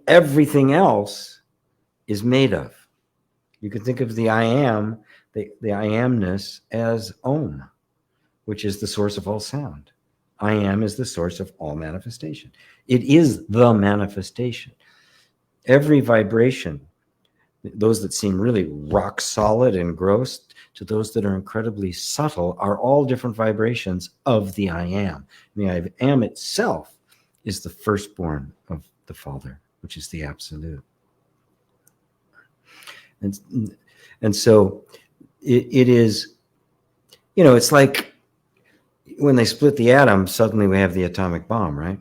everything else is made of. You can think of the I am, the I amness as Om, which is the source of all sound. I am is the source of all manifestation. It is the manifestation. Every vibration, those that seem really rock solid and gross to those that are incredibly subtle, are all different vibrations of the I am. And the I am itself is the firstborn of the Father, which is the absolute. And so it is, it's like when they split the atom, suddenly we have the atomic bomb, right?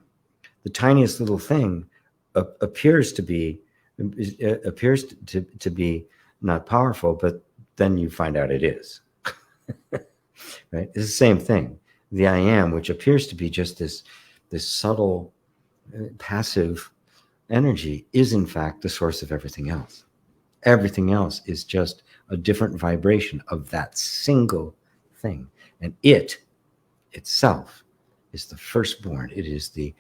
The tiniest little thing appears to be not powerful, but then you find out it is. Right? It's the same thing. The I am, which appears to be just this subtle, passive energy, is in fact the source of everything else. Everything else is just a different vibration of that single thing. And it itself is the firstborn. It is the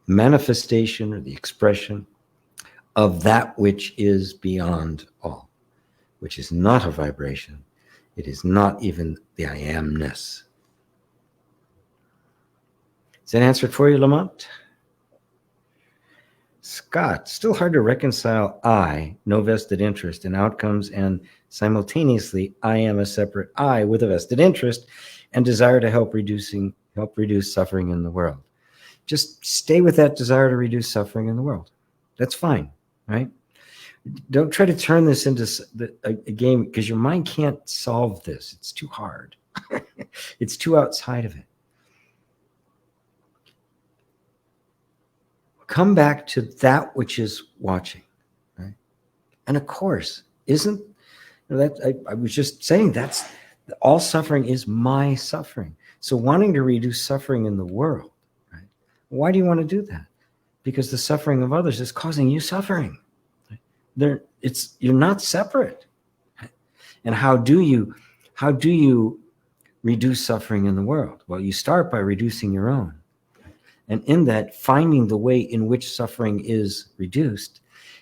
manifestation or the expression of that which is beyond all, which is not a vibration. It is not even the I amness. Is that answered for you, Lamont? Scott, still hard to reconcile I, no vested interest in outcomes, and simultaneously I am a separate I with a vested interest and desire to help reduce suffering in the world. Just stay with that desire to reduce suffering in the world. That's fine, right? Don't try to turn this into a game, because your mind can't solve this. It's too hard. It's too outside of it. Come back to that which is watching, right? And of course, isn't that I was just saying, that's all suffering is my suffering. So wanting to reduce suffering in the world, right? Why do you want to do that? Because the suffering of others is causing you suffering. You're not separate. And how do you reduce suffering in the world? Well, you start by reducing your own. And in that, finding the way in which suffering is reduced,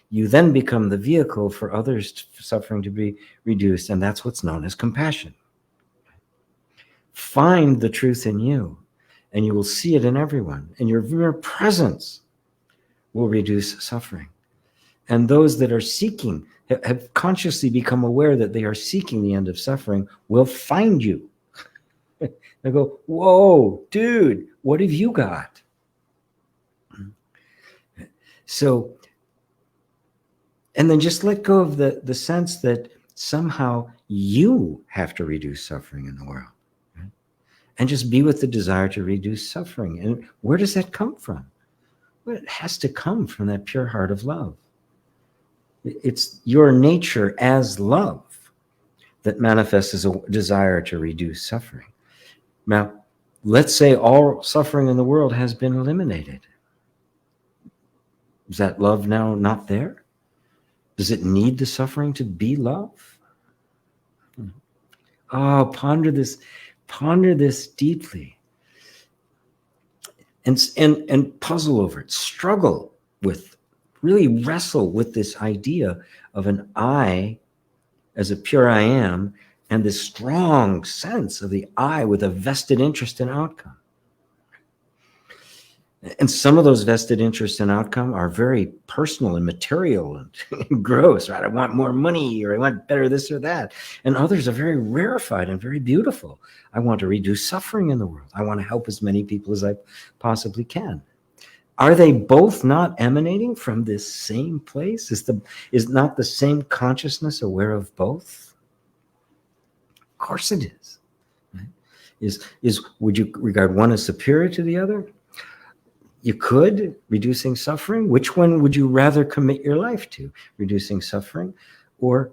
you then become the vehicle for others' suffering to be reduced. And that's what's known as compassion. Find the truth in you, and you will see it in everyone. And your mere presence will reduce suffering. And those that are seeking, have consciously become aware that they are seeking the end of suffering, will find you. They go, whoa, dude, what have you got? So, and then just let go of the sense that somehow you have to reduce suffering in the world. Right? And just be with the desire to reduce suffering. And where does that come from? Well, it has to come from that pure heart of love. It's your nature as love that manifests as a desire to reduce suffering. Now, let's say all suffering in the world has been eliminated. Is that love now not there? Does it need the suffering to be love? Oh, ponder this deeply. And puzzle over it. Struggle with, really wrestle with this idea of an I as a pure I am, and this strong sense of the I with a vested interest in outcome. And some of those vested interests in outcome are very personal and material and gross, right? I want more money, or I want better this or that. And others are very rarefied and very beautiful. I want to reduce suffering in the world. I want to help as many people as I possibly can. Are they both not emanating from this same place? Is not the same consciousness aware of both? Of course it is. Right? Would you regard one as superior to the other? You could, reducing suffering. Which one would you rather commit your life to? Reducing suffering, or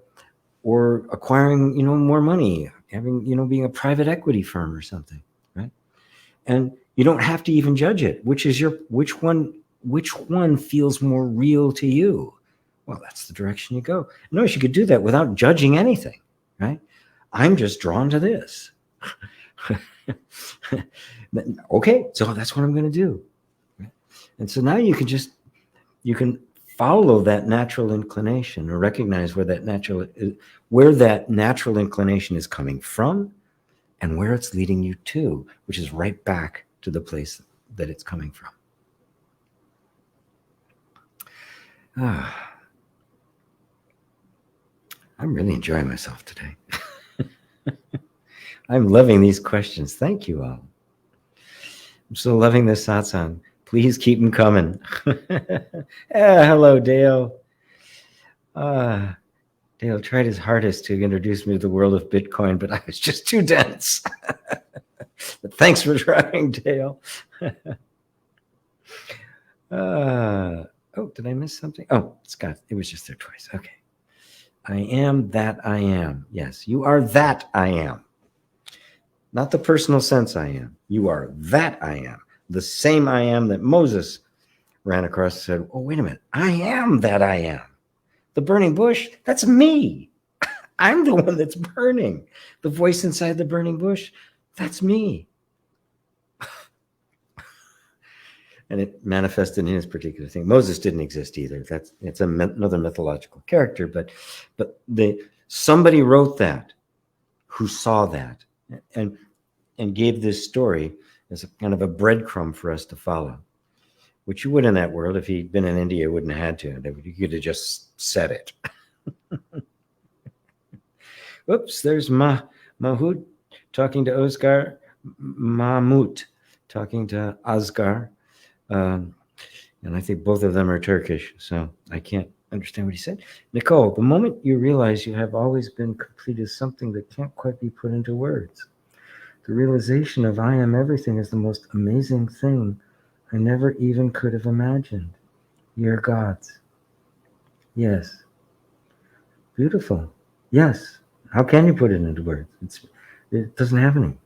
acquiring, more money, having, being a private equity firm or something, right? And you don't have to even judge it. Which one feels more real to you? Well, that's the direction you go. Notice you could do that without judging anything, right? I'm just drawn to this. Okay, so that's what I'm going to do. And so now you can follow that natural inclination, or recognize where that natural inclination is coming from and where it's leading you to, which is right back to the place that it's coming from. I'm really enjoying myself today. I'm loving these questions. Thank you all. I'm so loving this satsang. Please keep them coming. Hello, Dale. Dale tried his hardest to introduce me to the world of Bitcoin, but I was just too dense. But thanks for trying, Dale. Did I miss something? Oh, Scott, it was just there twice. Okay. I am that I am. Yes, you are that I am. Not the personal sense I am. You are that I am. The same I am that Moses ran across and said, oh, wait a minute. I am that I am. The burning bush, that's me. I'm the one that's burning. The voice inside the burning bush, that's me. And it manifested in his particular thing. Moses didn't exist either. It's another mythological character, but somebody wrote that, who saw that, and gave this story as a kind of a breadcrumb for us to follow, which you would in that world. If he'd been in India, wouldn't have had to. You could have just said it. Oops, there's Mahmoud talking to Oscar, Mahmoud talking to Asgar. And I think both of them are Turkish, so I can't understand what he said. Nicole, the moment you realize you have always been complete is something that can't quite be put into words. The realization of I am everything is the most amazing thing I never even could have imagined. You're God's. Yes. Beautiful. Yes. How can you put it into words? It doesn't have any.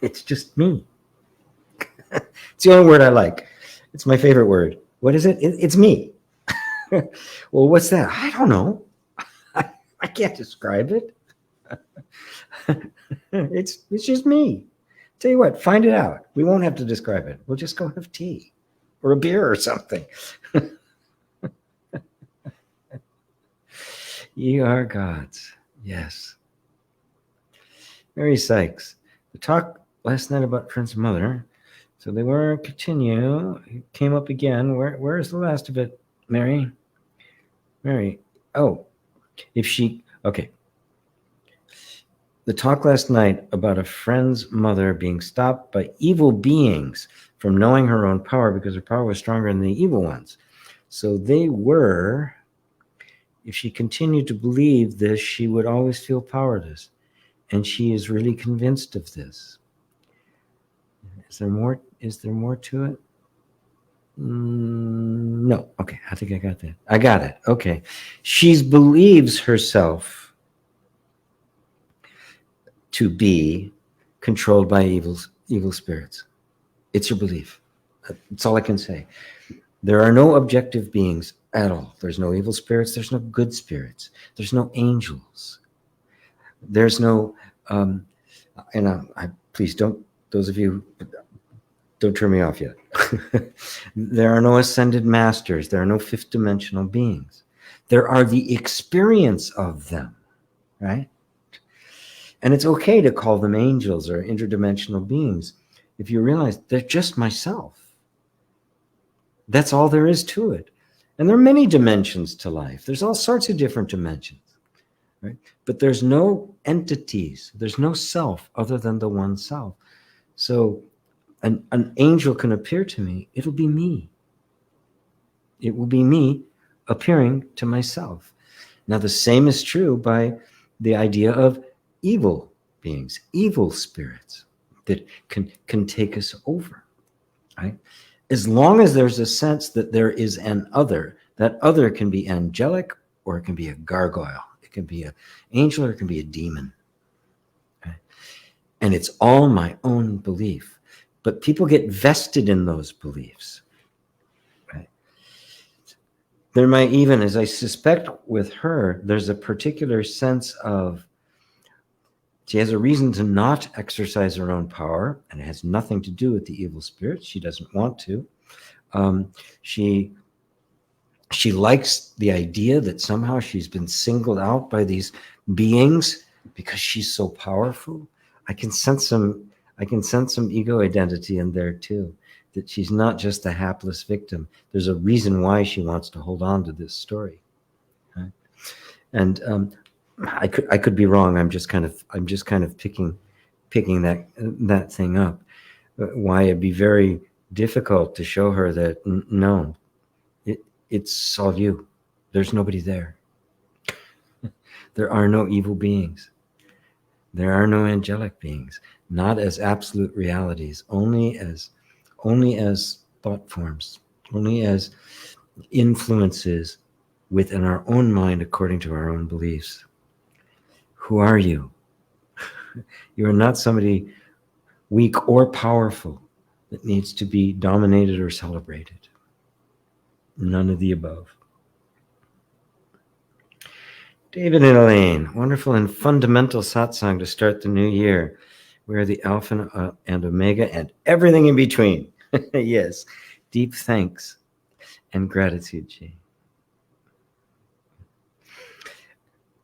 It's just me. It's the only word I like. It's my favorite word. What is it? It's me. Well, what's that? I don't know. I can't describe it. It's just me. Tell you what, find it out. We won't have to describe it. We'll just go have tea or a beer or something. Ye are God's. Yes. Mary Sykes. The talk last night about Prince's mother. So they were continue. It came up again. Where is the last of it, Mary? Mary. Oh, okay. The talk last night about a friend's mother being stopped by evil beings from knowing her own power because her power was stronger than the evil ones. So they were, if she continued to believe this, she would always feel powerless. And she is really convinced of this. Is there more to it? No. Okay, I think I got that. I got it. Okay. She believes herself to be controlled by evil spirits. It's your belief. That's all I can say. There are no objective beings at all. There's no evil spirits. There's no good spirits. There's no angels. There's no, please don't, those of you, don't turn me off yet. There are no ascended masters. There are no fifth dimensional beings. There are the experience of them, right? And it's okay to call them angels or interdimensional beings if you realize they're just myself. That's all there is to it. And there are many dimensions to life. There's all sorts of different dimensions, right? But there's no entities. There's no self other than the one self. So an angel can appear to me. It'll be me. It will be me appearing to myself. Now, the same is true by the idea of evil beings, evil spirits that can take us over, right? As long as there's a sense that there is an other, that other can be angelic or it can be a gargoyle. It can be an angel or it can be a demon. Okay? And it's all my own belief. But people get vested in those beliefs. Right? There might even, as I suspect with her, there's a particular sense of she has a reason to not exercise her own power, and it has nothing to do with the evil spirit. She doesn't want to. She likes the idea that somehow she's been singled out by these beings because she's so powerful. I can sense some ego identity in there too, that she's not just a hapless victim. There's a reason why she wants to hold on to this story. Right? And I could be wrong. I'm just kind of picking that thing up. Why it'd be very difficult to show her that no, it's all you. There's nobody there. There are no evil beings. There are no angelic beings, not as absolute realities, only as thought forms, only as influences within our own mind according to our own beliefs. Who are you? You are not somebody weak or powerful that needs to be dominated or celebrated. None of the above. David and Elaine, wonderful and fundamental satsang to start the new year. We are the Alpha and Omega and everything in between. Yes. Deep thanks and gratitude, G.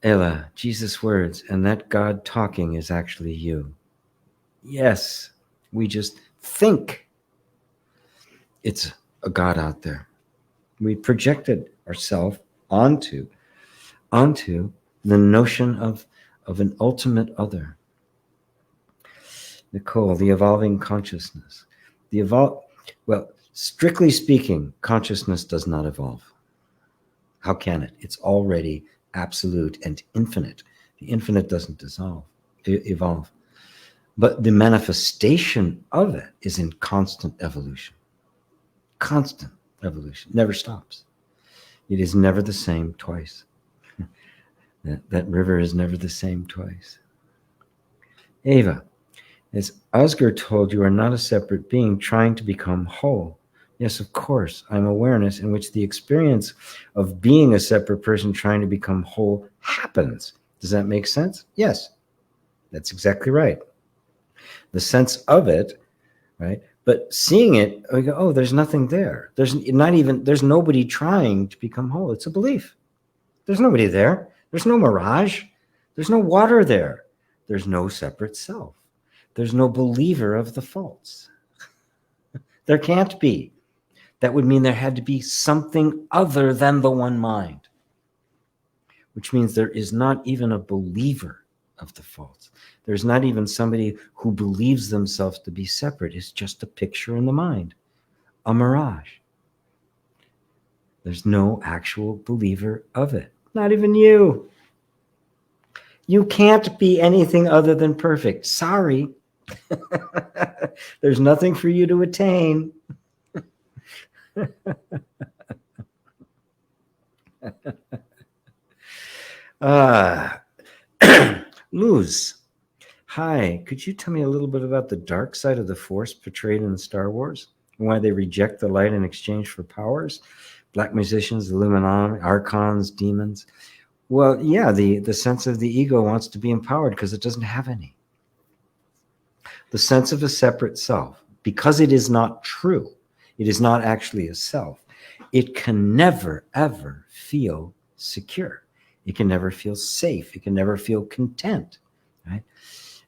Ella, Jesus' words, and that God talking is actually you. Yes, we just think it's a God out there. We projected ourselves onto the notion of an ultimate other. Nicole, the evolving consciousness. Well, strictly speaking, consciousness does not evolve. How can it? It's already absolute and infinite. The infinite doesn't evolve. But the manifestation of it is in constant evolution. Constant evolution. Never stops. It is never the same twice. That river is never the same twice. Ava, as Oscar told, you are not a separate being trying to become whole. Yes, of course, I'm awareness in which the experience of being a separate person trying to become whole happens. Does that make sense? Yes, that's exactly right. The sense of it, right? But seeing it, we go, oh, there's nothing there. There's nobody trying to become whole. It's a belief. There's nobody there. There's no mirage. There's no water there. There's no separate self. There's no believer of the false. There can't be. That would mean there had to be something other than the one mind, which means there is not even a believer of the false. There's not even somebody who believes themselves to be separate. It's just a picture in the mind, a mirage. There's no actual believer of it. Not even you. You can't be anything other than perfect. Sorry. There's nothing for you to attain. Luz, hi, could you tell me a little bit about the dark side of the Force portrayed in Star Wars? And why they reject the light in exchange for powers? Black musicians, Illuminati, archons, demons. Well, yeah, the sense of the ego wants to be empowered because it doesn't have any. The sense of a separate self, because it is not true, it is not actually a self, it can never, ever feel secure. It can never feel safe. It can never feel content, right?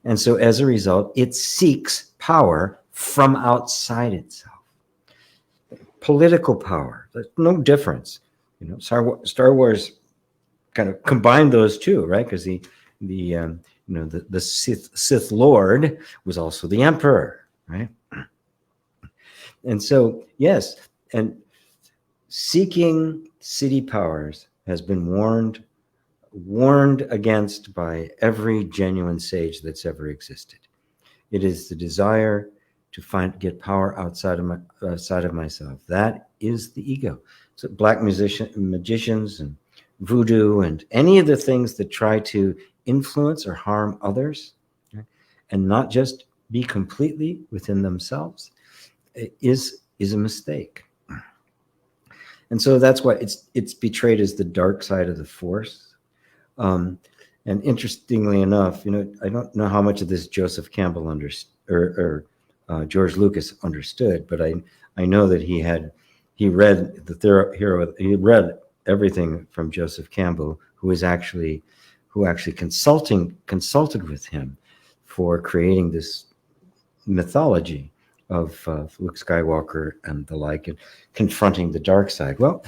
And so as a result, it seeks power from outside itself. Political power, there's no difference. You know, Star Wars kind of combined those two, right? Because the Sith Lord was also the Emperor, right? And so, yes, and seeking city powers has been warned against by every genuine sage that's ever existed. It is the desire to get power outside of myself. That is the ego. So black magicians and voodoo and any of the things that try to influence or harm others, right, and not just be completely within themselves is a mistake. And so that's why it's portrayed as the dark side of the Force. And interestingly enough, I don't know how much of this Joseph Campbell or George Lucas understood, but I know that he read everything from Joseph Campbell, who actually consulted with him for creating this mythology of Luke Skywalker and the like, and confronting the dark side. Well,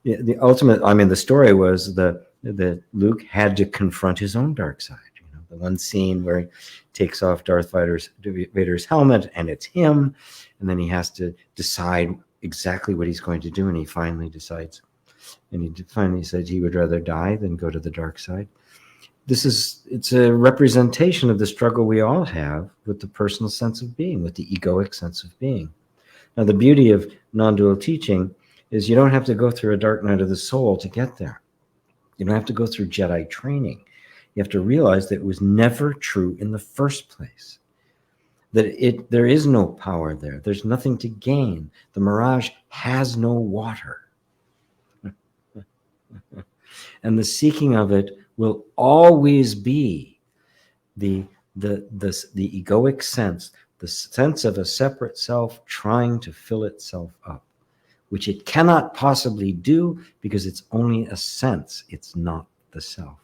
the ultimate, the story was that Luke had to confront his own dark side. The one scene where he takes off Darth Vader's helmet and it's him, and then he has to decide exactly what he's going to do, and he finally decides, and he finally said he would rather die than go to the dark side. It's a representation of the struggle we all have with the personal sense of being, with the egoic sense of being. Now, the beauty of non-dual teaching is you don't have to go through a dark night of the soul to get there. You don't have to go through Jedi training. You have to realize that it was never true in the first place. That there is no power there. There's nothing to gain. The mirage has no water. And the seeking of it will always be the egoic sense, the sense of a separate self trying to fill itself up, which it cannot possibly do because it's only a sense. It's not the self.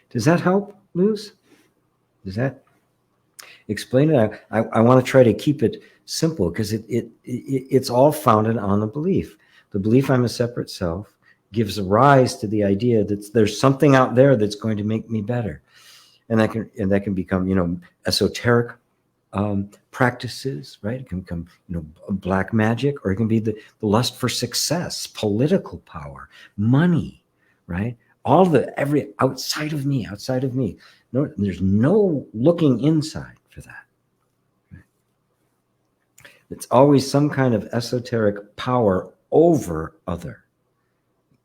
Does that help, Luz? Does that explain it? I want to try to keep it simple because it's all founded on the belief. The belief I'm a separate self gives rise to the idea that there's something out there that's going to make me better. And that can become, esoteric practices, right? It can become, black magic, or it can be the lust for success, political power, money, right? Every outside of me. No, there's no looking inside for that. Right? It's always some kind of esoteric power over other.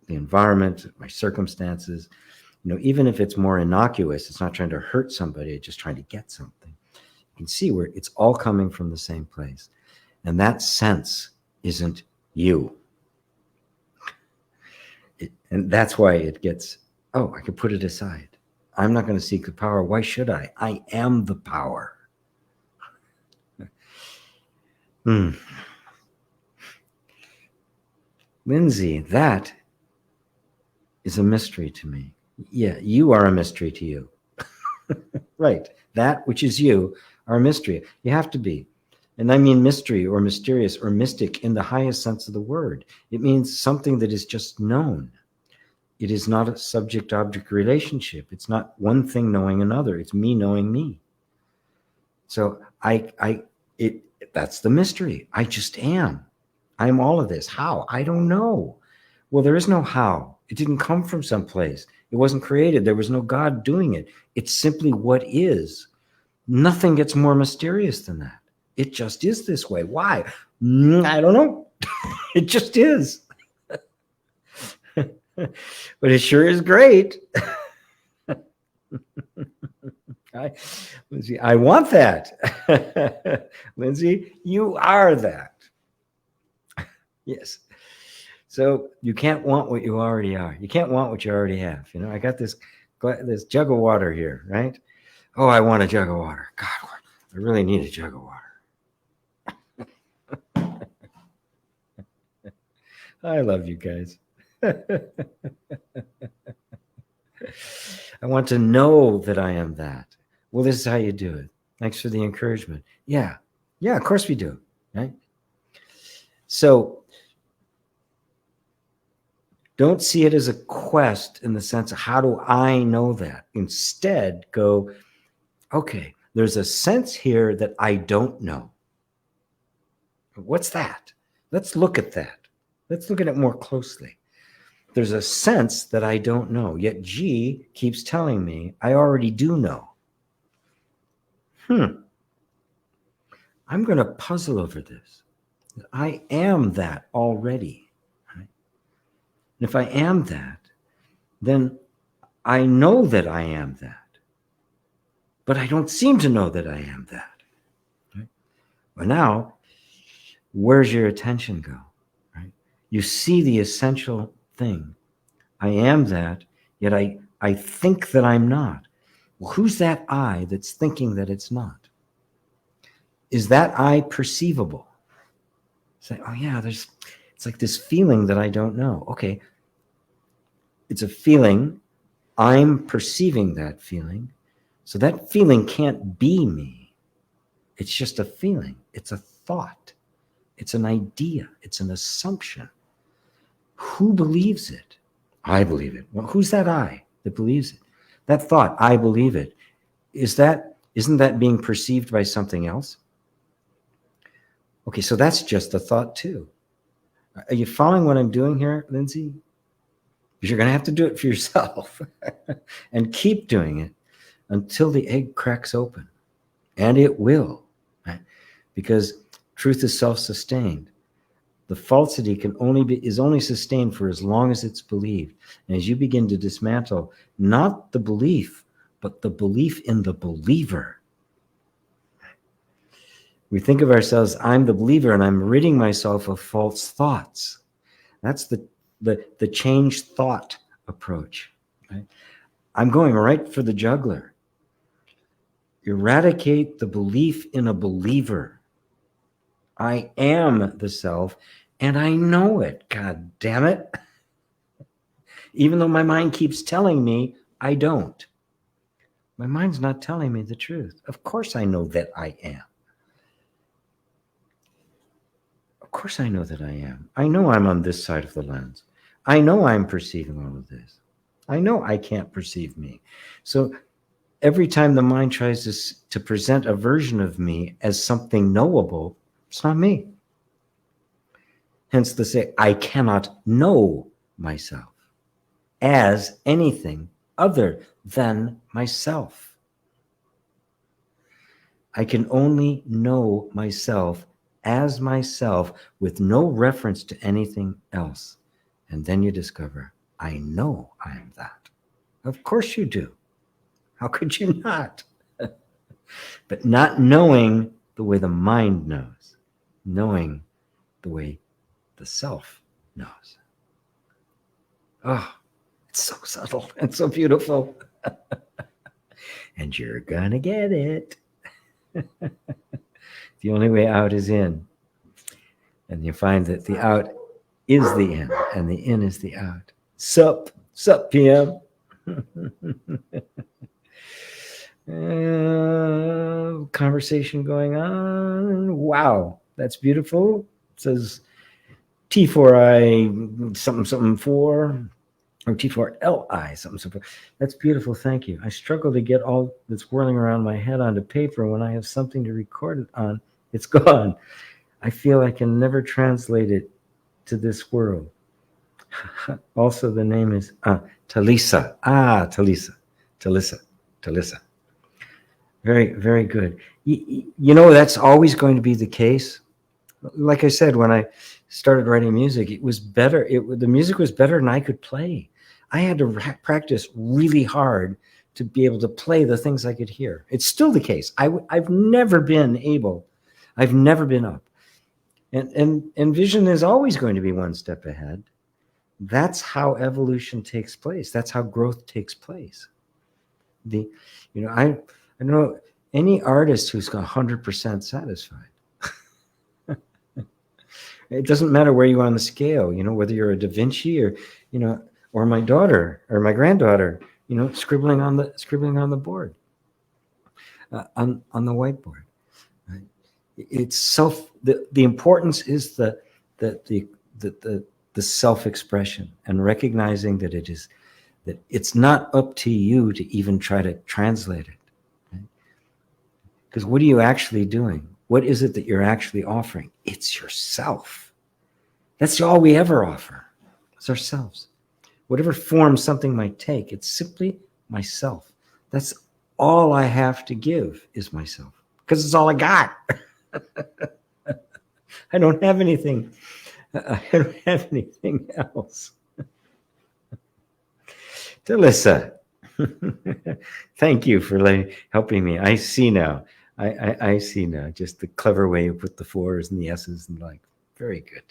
The environment, my circumstances, even if it's more innocuous, it's not trying to hurt somebody, it's just trying to get something. You can see where it's all coming from the same place. And that sense isn't you. And that's why it gets, I can put it aside. I'm not going to seek the power. Why should I? I am the power. Lindsay, that is a mystery to me. Yeah, you are a mystery to you. Right. That which is you are a mystery. You have to be. And I mean mystery or mysterious or mystic in the highest sense of the word. It means something that is just known. It is not a subject-object relationship. It's not one thing knowing another. It's me knowing me. So that's the mystery. I just am. I'm all of this. How? I don't know. Well, there is no how. It didn't come from someplace. It wasn't created. There was no God doing it. It's simply what is. Nothing gets more mysterious than that. It just is this way. Why? I don't know. It just is. But it sure is great. Lindsay, I want that. Lindsay, you are that. Yes. So you can't want what you already are. You can't want what you already have. I got this jug of water here, right? Oh, I want a jug of water. God, I really need a jug of water. I love you guys. I want to know that I am that. Well, this is how you do it. Thanks for the encouragement. Yeah, of course we do, right? So don't see it as a quest in the sense of how do I know that? Instead, go, okay, there's a sense here that I don't know. What's that? Let's look at that. Let's look at it more closely. There's a sense that I don't know, yet G keeps telling me I already do know. I'm going to puzzle over this. I am that already. Right? And if I am that, then I know that I am that. But I don't seem to know that I am that. Right? Well, now, where's your attention go? Right? You see the essential thing. I am that, yet I think that I'm not. Well, who's that I that's thinking that it's not? Is that I perceivable? Say, oh yeah, it's like this feeling that I don't know. Okay, it's a feeling. I'm perceiving that feeling. So that feeling can't be me. It's just a feeling. It's a thought. It's an idea. It's an assumption. Who believes it? I believe it. Well, who's that I that believes it? That thought, I believe it. Isn't that being perceived by something else? Okay, so that's just a thought too. Are you following what I'm doing here, Lindsay? Because you're going to have to do it for yourself and keep doing it until the egg cracks open. And it will, right? Because truth is self-sustained. The falsity is only sustained for as long as it's believed. And as you begin to dismantle not the belief, but the belief in the believer. We think of ourselves, I'm the believer and I'm ridding myself of false thoughts. That's the change thought approach. Right? I'm going right for the juggler. Eradicate the belief in a believer. I am the self, and I know it. God damn it. Even though my mind keeps telling me I don't. My mind's not telling me the truth. Of course I know that I am. Of course I know that I am. I know I'm on this side of the lens. I know I'm perceiving all of this. I know I can't perceive me. So every time the mind tries to present a version of me as something knowable, it's not me. Hence the say, I cannot know myself as anything other than myself. I can only know myself as myself with no reference to anything else. And then you discover, I know I am that. Of course you do. How could you not? But not knowing the way the mind knows, knowing the way the self knows. Oh, it's so subtle and so beautiful. And you're gonna get it. The only way out is in. And you find that the out is the in, and the in is the out. Sup, PM. Conversation going on. Wow, that's beautiful. It says T4I something 4 or T4LI something. That's beautiful. Thank you. I struggle to get all that's whirling around my head onto paper. When I have something to record it on, it's gone. I feel I can never translate it to this world. Also, the name is Talisa. Talisa. Very, very good. You know, that's always going to be the case. Like I said, when I started writing music, it was better. The music was better than I could play. I had to practice really hard to be able to play the things I could hear. It's still the case. I've never been able. I've never been up. And vision is always going to be one step ahead. That's how evolution takes place. That's how growth takes place. I know any artist who's 100% satisfied. It doesn't matter where you are on the scale, whether you're a Da Vinci or my daughter or my granddaughter, scribbling on the board, on the whiteboard. Right? It's the importance is the self-expression, and recognizing that it's not up to you to even try to translate it. Because what are you actually doing? What is it that you're actually offering? It's yourself. That's all we ever offer. It's ourselves. Whatever form something might take, it's simply myself. That's all I have to give is myself, because it's all I got. I don't have anything. I don't have anything else. Delissa, thank you for helping me. I see now. I see now just the clever way you put the 4s and the S's and very good.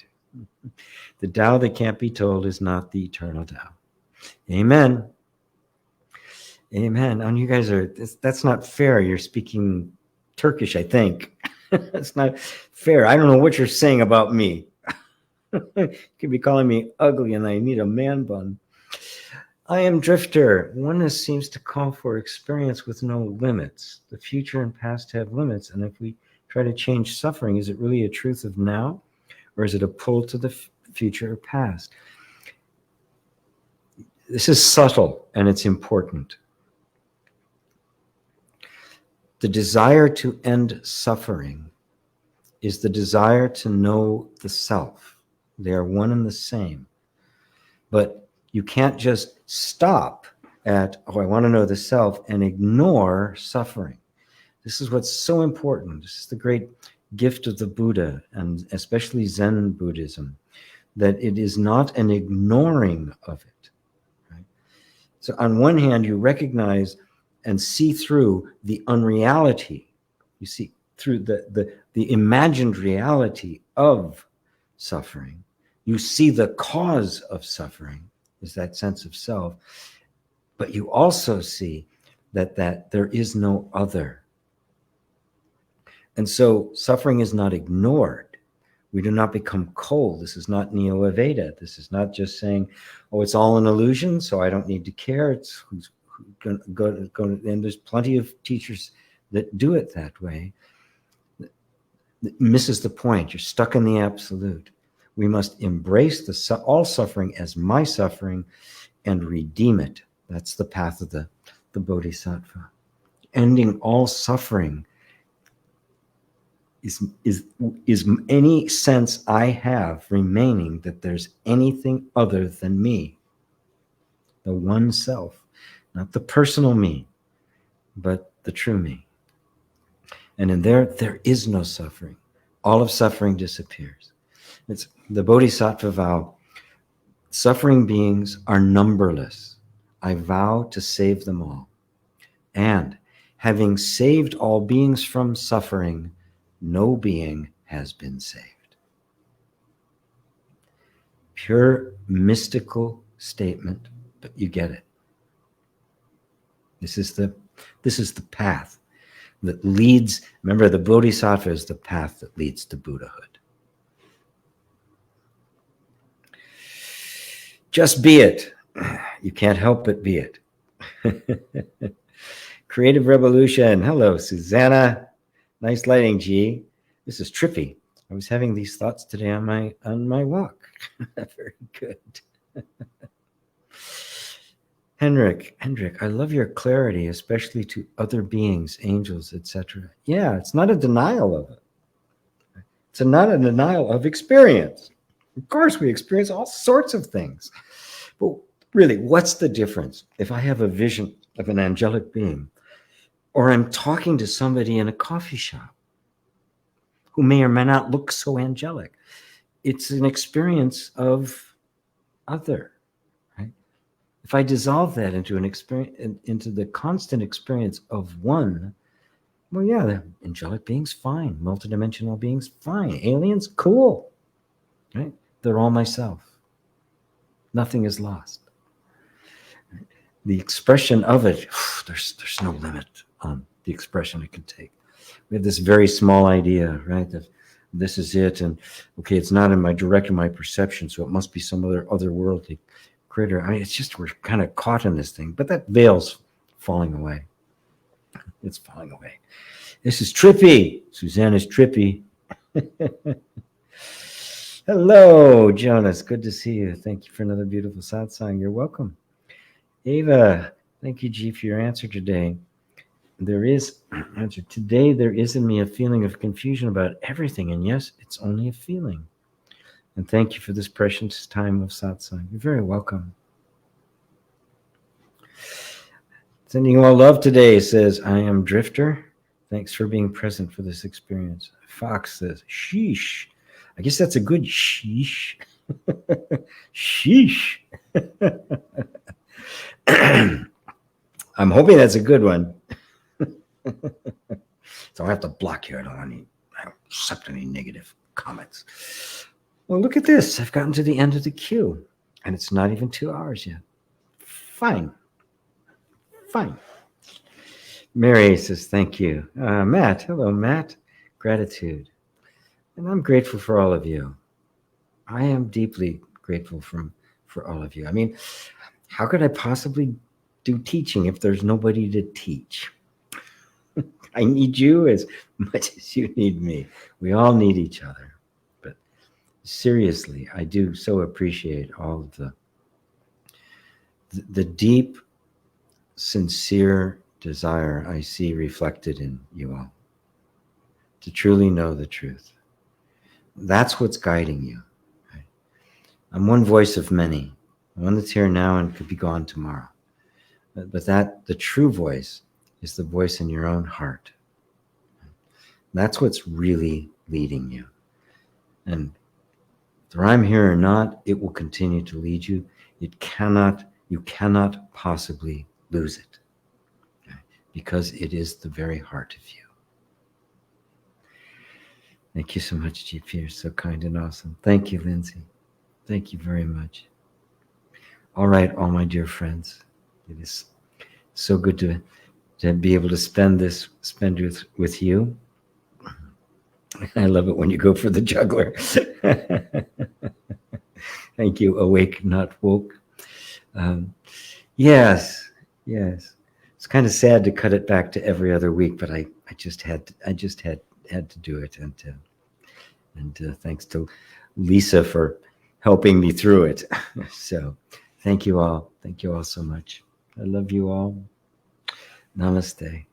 The Tao that can't be told is not the eternal Tao. Amen. Amen. And you guys that's not fair. You're speaking Turkish, I think. That's not fair. I don't know what you're saying about me. You could be calling me ugly and I need a man bun. I am Drifter. Oneness seems to call for experience with no limits. The future and past have limits. And if we try to change suffering, is it really a truth of now? Or is it a pull to the future or past? This is subtle and it's important. The desire to end suffering is the desire to know the self. They are one and the same. But you can't just stop at, I want to know the self, and ignore suffering. This is what's so important. This is the great gift of the Buddha, and especially Zen Buddhism, that it is not an ignoring of it. Right? So on one hand, you recognize and see through the unreality. You see through the imagined reality of suffering. You see the cause of suffering, is that sense of self. But you also see that there is no other. And so suffering is not ignored. We do not become cold. This is not Neo-Aveda. This is not just saying, oh, it's all an illusion, so I don't need to care. It's who's going to go. And there's plenty of teachers that do it that way. It misses the point. You're stuck in the absolute. We must embrace all suffering as my suffering and redeem it. That's the path of the Bodhisattva. Ending all suffering is any sense I have remaining that there's anything other than me, the one self, not the personal me, but the true me. And in there is no suffering. All of suffering disappears. It's the Bodhisattva vow. Suffering beings are numberless. I vow to save them all. And having saved all beings from suffering, no being has been saved. Pure mystical statement, but you get it. This is the path that leads. Remember, the Bodhisattva is the path that leads to Buddhahood. Just be it. You can't help but be it. Creative Revolution. Hello, Susanna. Nice lighting, G. This is trippy. I was having these thoughts today on my walk. Very good. Hendrik, I love your clarity, especially to other beings, angels, etc. Yeah, it's not a denial of it. It's not a denial of experience. Of course, we experience all sorts of things. But really, what's the difference if I have a vision of an angelic being, or I'm talking to somebody in a coffee shop who may or may not look so angelic? It's an experience of other, right? If I dissolve that into an experience, into the constant experience of one, well, yeah, the angelic beings, fine. Multidimensional beings, fine. Aliens, cool, right? They're all myself. Nothing is lost. The expression of it, there's no limit on the expression it can take. We have this very small idea, right? That this is it, and okay, it's not in my perception, so it must be some other otherworldly critter. I mean, it's just we're kind of caught in this thing, but that veil's falling away. It's falling away. This is trippy. Suzanne is trippy. Hello, Jonas. Good to see you. Thank you for another beautiful satsang. You're welcome. Ava, thank you, G, for your answer today. There is in me a feeling of confusion about everything, and yes, it's only a feeling. And thank you for this precious time of satsang. You're very welcome. Sending you all love today, says, I am Drifter. Thanks for being present for this experience. Fox says, sheesh. I guess that's a good sheesh. Sheesh. I'm hoping that's a good one. So I have to block you. I don't accept any negative comments. Well, look at this. I've gotten to the end of the queue, and it's not even 2 hours yet. Fine. Mary says, thank you. Matt, hello, Matt. Gratitude. And I'm grateful for all of you. I am deeply grateful for all of you. I mean, how could I possibly do teaching if there's nobody to teach? I need you as much as you need me. We all need each other. But seriously, I do so appreciate all of the deep, sincere desire I see reflected in you all to truly know the truth. That's what's guiding you. Right? I'm one voice of many, one that's here now and could be gone tomorrow. But the true voice is the voice in your own heart. That's what's really leading you. And whether I'm here or not, it will continue to lead you. You cannot possibly lose it, okay? Because it is the very heart of you. Thank you so much, GP. You're so kind and awesome. Thank you, Lindsay. Thank you very much. All right, all my dear friends. It is so good to be able to spend with you. I love it when you go for the juggler. Thank you, awake, not woke. Yes, yes. It's kind of sad to cut it back to every other week, but I just had to do it, and thanks to Lisa for helping me through it. So, thank you all so much. I love you all. Namaste.